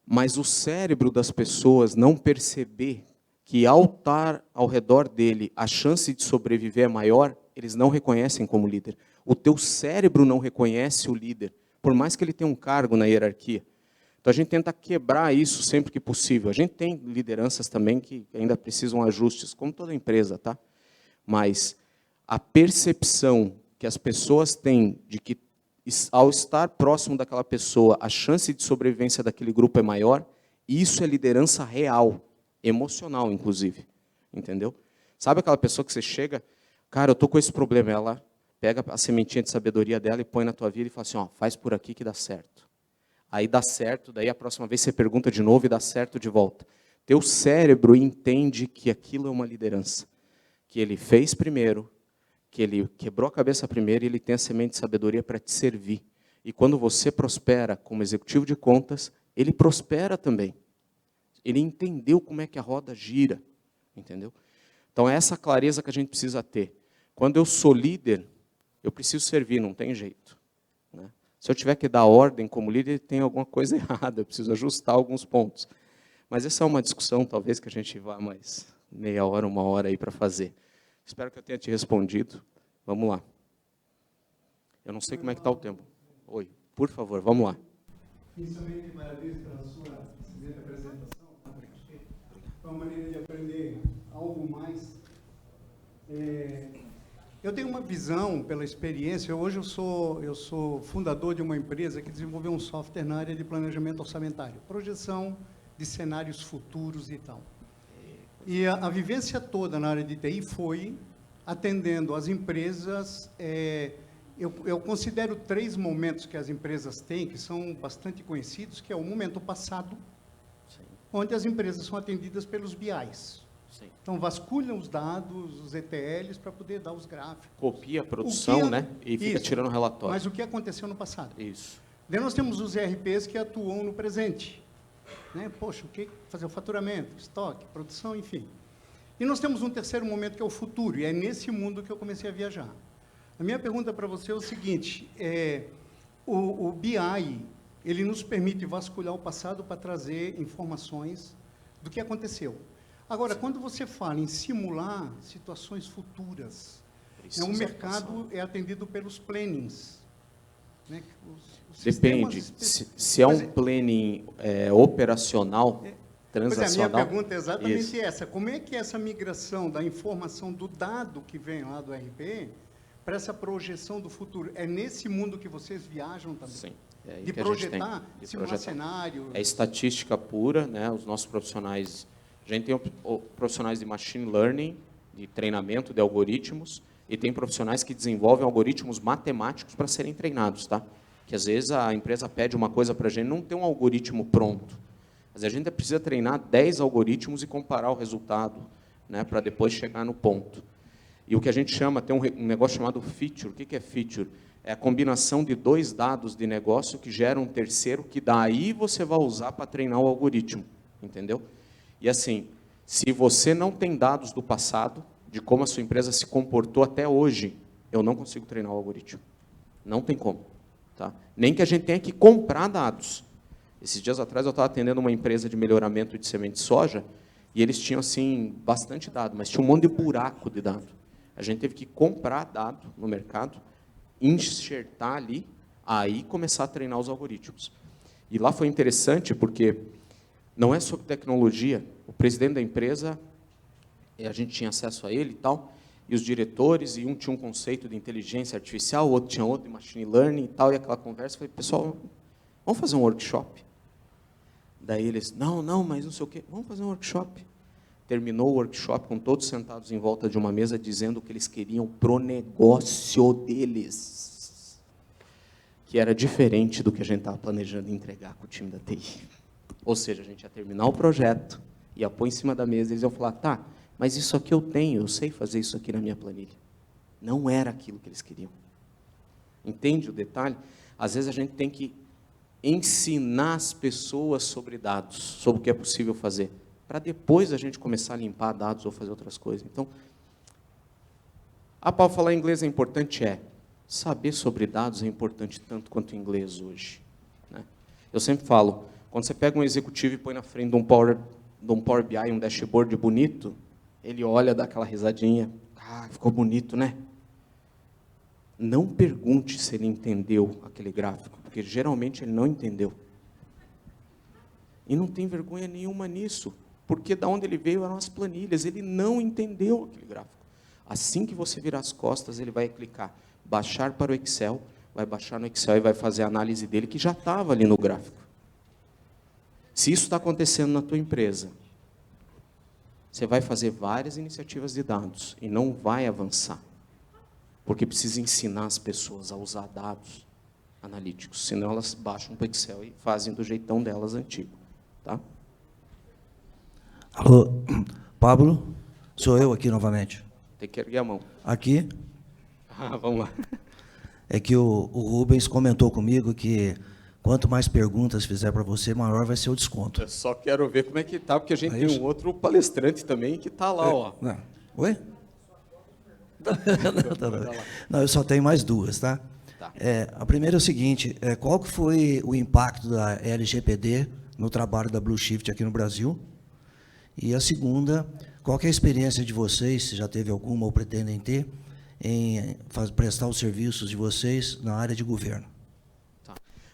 mas o cérebro das pessoas não perceber que ao estar ao redor dele a chance de sobreviver é maior, eles não reconhecem como líder. O teu cérebro não reconhece o líder, por mais que ele tenha um cargo na hierarquia. Então a gente tenta quebrar isso sempre que possível. A gente tem lideranças também que ainda precisam ajustes, como toda empresa, tá? Mas a percepção que as pessoas têm de que ao estar próximo daquela pessoa, a chance de sobrevivência daquele grupo é maior, isso é liderança real, emocional, inclusive. Entendeu? Sabe aquela pessoa que você chega, cara, eu estou com esse problema, ela pega a sementinha de sabedoria dela e põe na tua vida e fala assim, ó, faz por aqui que dá certo. Aí dá certo, daí a próxima vez você pergunta de novo e dá certo de volta. Teu cérebro entende que aquilo é uma liderança, que ele fez primeiro, que ele quebrou a cabeça primeiro e ele tem a semente de sabedoria para te servir. E quando você prospera como executivo de contas, ele prospera também. Ele entendeu como é que a roda gira, entendeu? Então, é essa clareza que a gente precisa ter. Quando eu sou líder, eu preciso servir, não tem jeito. Né? Se eu tiver que dar ordem como líder, tem alguma coisa errada, eu preciso ajustar alguns pontos. Mas essa é uma discussão, talvez, que a gente vá mais meia hora, uma hora aí para fazer. Espero que eu tenha te respondido. Vamos lá. Eu não sei como é que está o tempo. Oi, por favor, vamos lá. Inicialmente, parabéns pela sua excelente apresentação. É uma maneira de aprender algo mais. Eu tenho uma visão, pela experiência, hoje eu sou fundador de uma empresa que desenvolveu um software na área de planejamento orçamentário, projeção de cenários futuros e tal. E a vivência toda na área de TI foi atendendo as empresas. Eu considero 3 momentos que as empresas têm, que são bastante conhecidos, que é o momento passado, sim, onde as empresas são atendidas pelos BIs. Sim. Então, vasculham os dados, os ETLs, para poder dar os gráficos. Copia a produção, né? E fica tirando relatório. Mas o que aconteceu no passado? Isso. Daí nós temos os ERPs que atuam no presente. Né? Poxa, o que fazer? O faturamento, estoque, produção, enfim. E nós temos um terceiro momento, que é o futuro, e é nesse mundo que eu comecei a viajar. A minha pergunta para você é o seguinte, o BI, ele nos permite vasculhar o passado para trazer informações do que aconteceu. Agora, quando você fala em simular situações futuras, o mercado é atendido pelos plannings. Né? Depende. Se é um planning operacional, transacional... a minha pergunta é exatamente essa. Como é que é essa migração da informação do dado que vem lá do RP para essa projeção do futuro? É nesse mundo que vocês viajam também? Sim. De projetar, simular cenários? É estatística pura, né? Os nossos profissionais... A gente tem profissionais de machine learning, de treinamento de algoritmos e tem profissionais que desenvolvem algoritmos matemáticos para serem treinados, tá? Que às vezes a empresa pede uma coisa para a gente, não tem um algoritmo pronto. Mas a gente precisa treinar 10 algoritmos e comparar o resultado, né, para depois chegar no ponto. E o que a gente chama, tem um negócio chamado feature. O que é feature? É a combinação de 2 dados de negócio que geram um terceiro, que daí você vai usar para treinar o algoritmo, entendeu? E assim, se você não tem dados do passado, de como a sua empresa se comportou até hoje, eu não consigo treinar o algoritmo. Não tem como. Tá? Nem que a gente tenha que comprar dados. Esses dias atrás eu estava atendendo uma empresa de melhoramento de semente de soja, e eles tinham assim, bastante dado, mas tinha um monte de buraco de dado. A gente teve que comprar dado no mercado, enxertar ali, aí começar a treinar os algoritmos. E lá foi interessante porque não é sobre tecnologia. O presidente da empresa, a gente tinha acesso a ele e tal, e os diretores, e um tinha um conceito de inteligência artificial, o outro tinha outro de machine learning e tal, e aquela conversa, eu falei, pessoal, vamos fazer um workshop? Daí eles, não, mas não sei o quê, vamos fazer um workshop. Terminou o workshop com todos sentados em volta de uma mesa, dizendo o que eles queriam pro negócio deles, que era diferente do que a gente estava planejando entregar com o time da TI. Ou seja, a gente ia terminar o projeto, ia pôr em cima da mesa, e eles iam falar, tá, mas isso aqui eu tenho, eu sei fazer isso aqui na minha planilha. Não era aquilo que eles queriam. Entende o detalhe? Às vezes a gente tem que ensinar as pessoas sobre dados, sobre o que é possível fazer, para depois a gente começar a limpar dados ou fazer outras coisas. Então, para falar inglês é importante? Saber sobre dados é importante tanto quanto inglês hoje, né? Eu sempre falo, quando você pega um executivo e põe na frente de um Power BI, um dashboard bonito, ele olha, dá aquela risadinha, ficou bonito, né? Não pergunte se ele entendeu aquele gráfico, porque geralmente ele não entendeu. E não tem vergonha nenhuma nisso, porque da onde ele veio eram as planilhas, ele não entendeu aquele gráfico. Assim que você virar as costas, ele vai clicar, baixar para o Excel, vai baixar no Excel e vai fazer a análise dele, que já estava ali no gráfico. Se isso está acontecendo na tua empresa, você vai fazer várias iniciativas de dados e não vai avançar, porque precisa ensinar as pessoas a usar dados analíticos, senão elas baixam para o Excel e fazem do jeitão delas antigo. Tá? Alô, Pablo, sou eu aqui novamente. Tem que erguer a mão. Aqui? Vamos lá. É que o Rubens comentou comigo que quanto mais perguntas fizer para você, maior vai ser o desconto. Eu só quero ver como é que tá, porque a gente tem um outro palestrante também que está lá, ó. Não. Oi? Não, eu só tenho mais 2, tá? A primeira é o seguinte, qual que foi o impacto da LGPD no trabalho da Blue Shift aqui no Brasil? E a segunda, qual que é a experiência de vocês, se já teve alguma ou pretendem ter, em prestar os serviços de vocês na área de governo?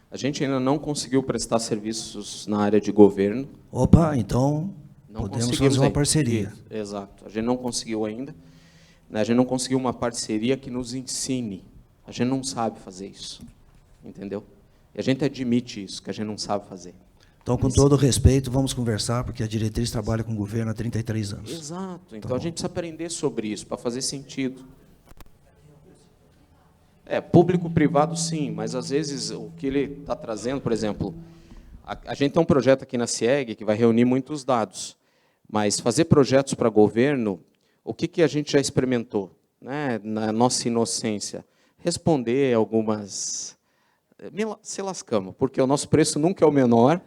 A gente ainda não conseguiu prestar serviços na área de governo. Opa, então não podemos fazer uma parceria. Isso, exato. A gente não conseguiu ainda. A gente não conseguiu uma parceria que nos ensine. A gente não sabe fazer isso. Entendeu? E a gente admite isso, que a gente não sabe fazer. Então, com todo respeito, vamos conversar, porque a diretriz trabalha com o governo há 33 anos. Exato. Então, a gente precisa aprender sobre isso, para fazer sentido. Público-privado, sim, mas, às vezes, o que ele está trazendo, por exemplo, a gente tem um projeto aqui na CIEG que vai reunir muitos dados, mas fazer projetos para governo, o que a gente já experimentou, né, na nossa inocência? Responder algumas... Se lascamos, porque o nosso preço nunca é o menor,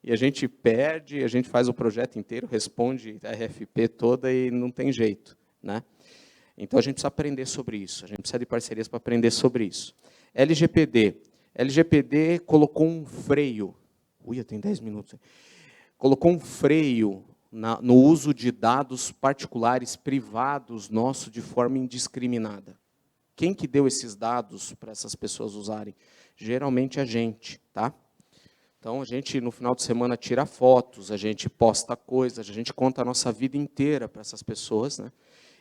e a gente perde, a gente faz o projeto inteiro, responde a RFP toda e não tem jeito, né? Então, a gente precisa aprender sobre isso, a gente precisa de parcerias para aprender sobre isso. LGPD colocou um freio, tem 10 minutos, colocou um freio no uso de dados particulares, privados, nossos, de forma indiscriminada. Quem que deu esses dados para essas pessoas usarem? Geralmente a gente, tá? Então, a gente, no final de semana, tira fotos, a gente posta coisas, a gente conta a nossa vida inteira para essas pessoas, né?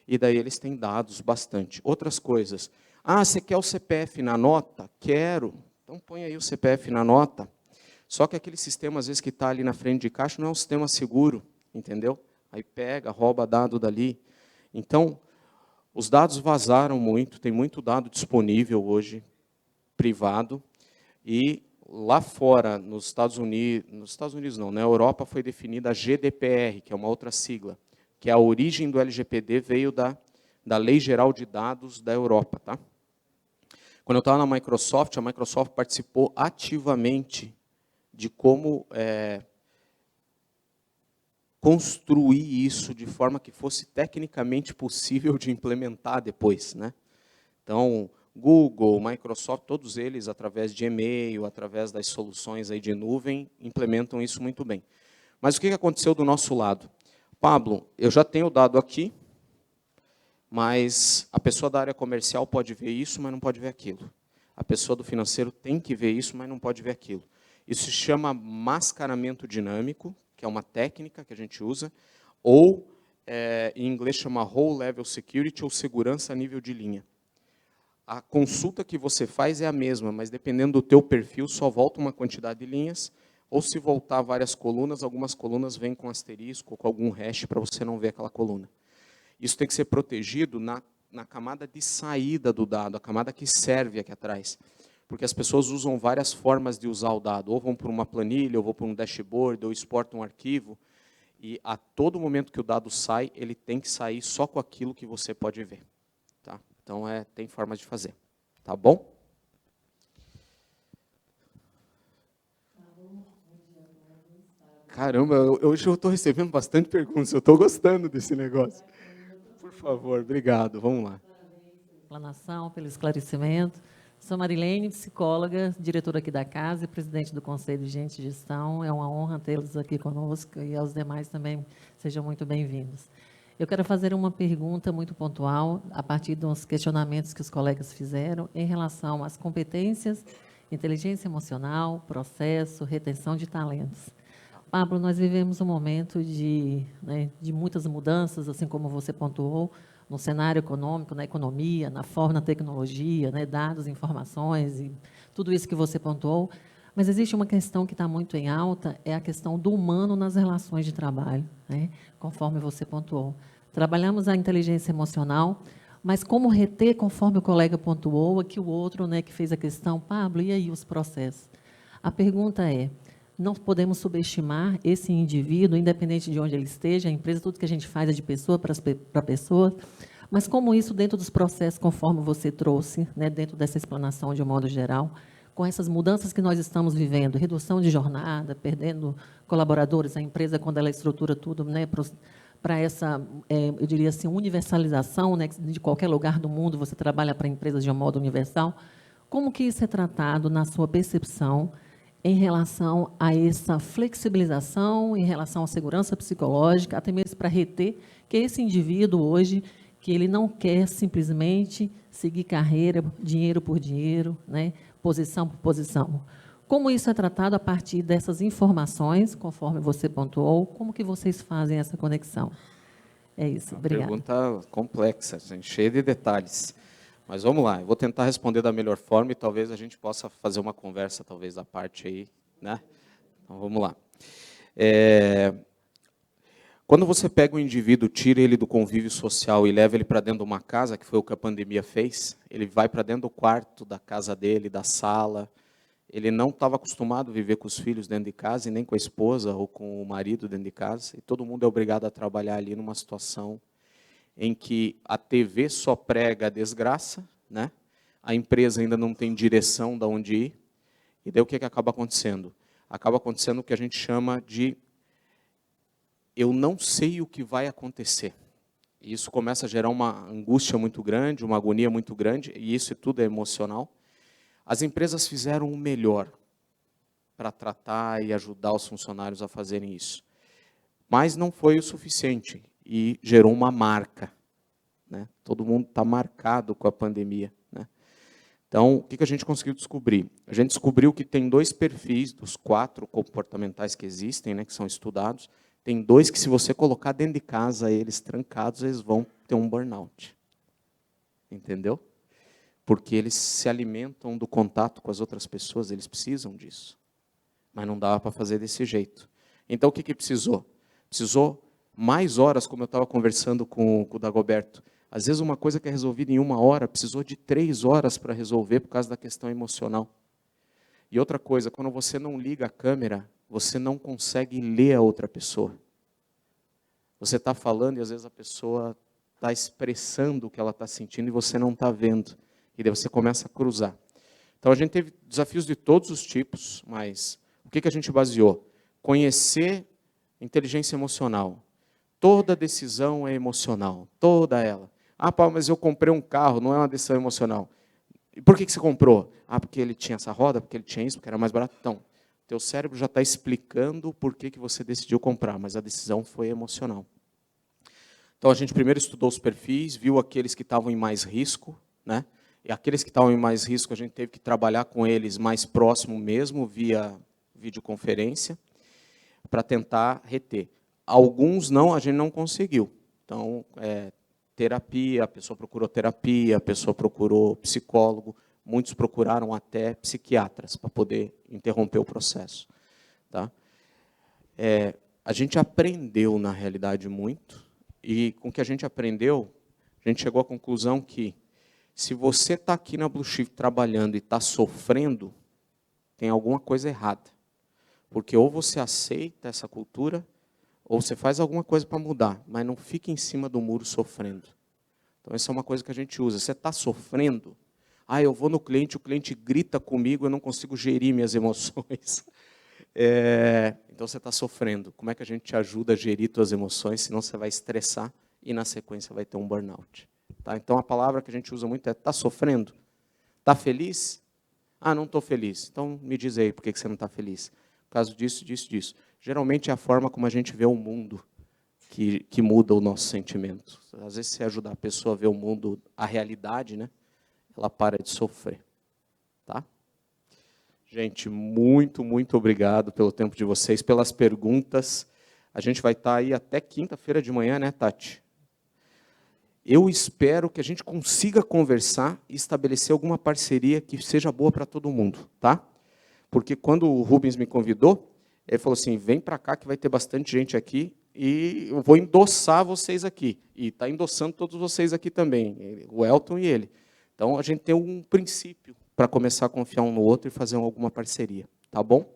E daí eles têm dados bastante. Outras coisas. Você quer o CPF na nota? Quero. Então, põe aí o CPF na nota. Só que aquele sistema, às vezes, que está ali na frente de caixa, não é um sistema seguro, entendeu? Aí pega, rouba dado dali. Então, os dados vazaram muito, tem muito dado disponível hoje, privado, e lá fora, nos Estados Unidos não, na Europa foi definida a GDPR, que é uma outra sigla, que a origem do LGPD veio da Lei Geral de Dados da Europa. Tá? Quando eu estava na Microsoft, a Microsoft participou ativamente de como construir isso de forma que fosse tecnicamente possível de implementar depois, né? Então, Google, Microsoft, todos eles, através de e-mail, através das soluções aí de nuvem, implementam isso muito bem. Mas o que aconteceu do nosso lado? Pablo, eu já tenho o dado aqui, mas a pessoa da área comercial pode ver isso, mas não pode ver aquilo. A pessoa do financeiro tem que ver isso, mas não pode ver aquilo. Isso se chama mascaramento dinâmico, que é uma técnica que a gente usa, ou, em inglês, chama Role Level Security, ou segurança a nível de linha. A consulta que você faz é a mesma, mas dependendo do teu perfil, só volta uma quantidade de linhas, ou se voltar várias colunas, algumas colunas vêm com asterisco, ou com algum hash, para você não ver aquela coluna. Isso tem que ser protegido na camada de saída do dado, a camada que serve aqui atrás. Porque as pessoas usam várias formas de usar o dado, ou vão por uma planilha, ou vão por um dashboard, ou exportam um arquivo, e a todo momento que o dado sai, ele tem que sair só com aquilo que você pode ver. Tá? Então, tem formas de fazer. Tá bom? Caramba, hoje eu estou recebendo bastante perguntas, eu estou gostando desse negócio. Por favor, obrigado, vamos lá. Explanação, pelo esclarecimento. Sou Marilene, psicóloga, diretora aqui da casa e presidente do Conselho de Gente e Gestão. É uma honra tê-los aqui conosco e aos demais também sejam muito bem-vindos. Eu quero fazer uma pergunta muito pontual, a partir dos questionamentos que os colegas fizeram, em relação às competências, inteligência emocional, processo, retenção de talentos. Pablo, nós vivemos um momento de muitas mudanças, assim como você pontuou, no cenário econômico, na economia, na forma, na tecnologia, dados, informações, e tudo isso que você pontuou. Mas existe uma questão que está muito em alta, é a questão do humano nas relações de trabalho, conforme você pontuou. Trabalhamos a inteligência emocional, mas como reter, conforme o colega pontuou, aqui o outro que fez a questão, Pablo, e aí os processos? A pergunta é, não podemos subestimar esse indivíduo, independente de onde ele esteja, a empresa, tudo que a gente faz é de pessoa para pessoa, mas como isso dentro dos processos, conforme você trouxe, dentro dessa explanação de um modo geral, com essas mudanças que nós estamos vivendo, redução de jornada, perdendo colaboradores, a empresa, quando ela estrutura tudo para essa, eu diria assim, universalização, de qualquer lugar do mundo você trabalha para empresas de um modo universal, como que isso é tratado na sua percepção, em relação a essa flexibilização, em relação à segurança psicológica, até mesmo para reter que esse indivíduo hoje, que ele não quer simplesmente seguir carreira, dinheiro por dinheiro, posição por posição. Como isso é tratado a partir dessas informações, conforme você pontuou, como que vocês fazem essa conexão? É isso, obrigada. Pergunta complexa, cheia de detalhes. Mas vamos lá, eu vou tentar responder da melhor forma e talvez a gente possa fazer uma conversa, talvez, à parte aí, né? Então, vamos lá. Quando você pega um indivíduo, tira ele do convívio social e leva ele para dentro de uma casa, que foi o que a pandemia fez, ele vai para dentro do quarto da casa dele, da sala, ele não estava acostumado a viver com os filhos dentro de casa, e nem com a esposa ou com o marido dentro de casa, e todo mundo é obrigado a trabalhar ali numa situação em que a TV só prega a desgraça, a empresa ainda não tem direção de onde ir, e daí o que acaba acontecendo? Acaba acontecendo o que a gente chama de eu não sei o que vai acontecer. E isso começa a gerar uma angústia muito grande, uma agonia muito grande, e isso tudo é emocional. As empresas fizeram o melhor para tratar e ajudar os funcionários a fazerem isso. Mas não foi o suficiente. E gerou uma marca. Todo mundo está marcado com a pandemia. Então, o que a gente conseguiu descobrir? A gente descobriu que tem 2 perfis dos 4 comportamentais que existem, que são estudados. Tem 2 que, se você colocar dentro de casa eles trancados, eles vão ter um burnout. Entendeu? Porque eles se alimentam do contato com as outras pessoas, eles precisam disso. Mas não dava para fazer desse jeito. Então, o que precisou? Precisou mais horas, como eu estava conversando com o Dagoberto. Às vezes uma coisa que é resolvida em 1 hora, precisou de 3 horas para resolver por causa da questão emocional. E outra coisa, quando você não liga a câmera, você não consegue ler a outra pessoa. Você está falando e às vezes a pessoa está expressando o que ela está sentindo e você não está vendo. E daí você começa a cruzar. Então a gente teve desafios de todos os tipos, mas o que a gente baseou? Conhecer inteligência emocional. Toda decisão é emocional, toda ela. Ah, Paulo, mas eu comprei um carro, não é uma decisão emocional. E por que você comprou? Ah, porque ele tinha essa roda, porque ele tinha isso, porque era mais barato. Então, teu cérebro já está explicando por que você decidiu comprar, mas a decisão foi emocional. Então, a gente primeiro estudou os perfis, viu aqueles que estavam em mais risco, né? E aqueles que estavam em mais risco, a gente teve que trabalhar com eles mais próximo mesmo, via videoconferência, para tentar reter. Alguns não, a gente não conseguiu. Então, terapia, a pessoa procurou terapia, a pessoa procurou psicólogo, muitos procuraram até psiquiatras para poder interromper o processo. Tá? A gente aprendeu, na realidade, muito, e com o que a gente aprendeu, a gente chegou à conclusão que, se você está aqui na Blue Shift trabalhando e está sofrendo, tem alguma coisa errada. Porque ou você aceita essa cultura, ou você faz alguma coisa para mudar, mas não fica em cima do muro sofrendo. Então, essa é uma coisa que a gente usa. Você está sofrendo? Ah, eu vou no cliente, o cliente grita comigo, eu não consigo gerir minhas emoções. Então, você está sofrendo. Como é que a gente te ajuda a gerir suas emoções? Senão você vai estressar e, na sequência, vai ter um burnout. Tá? Então, a palavra que a gente usa muito é: está sofrendo? Está feliz? Ah, não estou feliz. Então, me diz aí por que você não está feliz. Por causa disso, disso, disso. Geralmente é a forma como a gente vê o mundo que muda o nosso sentimento. Às vezes, se ajudar a pessoa a ver o mundo, a realidade, né, ela para de sofrer. Tá? Gente, muito, muito obrigado pelo tempo de vocês, pelas perguntas. A gente vai estar aí até quinta-feira de manhã, né, Tati? Eu espero que a gente consiga conversar e estabelecer alguma parceria que seja boa para todo mundo, tá? Porque quando o Rubens me convidou, ele falou assim: vem para cá que vai ter bastante gente aqui e eu vou endossar vocês aqui. E está endossando todos vocês aqui também, o Elton e ele. Então, a gente tem um princípio para começar a confiar um no outro e fazer alguma parceria, tá bom?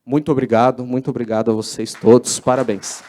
Muito obrigado a vocês todos, parabéns.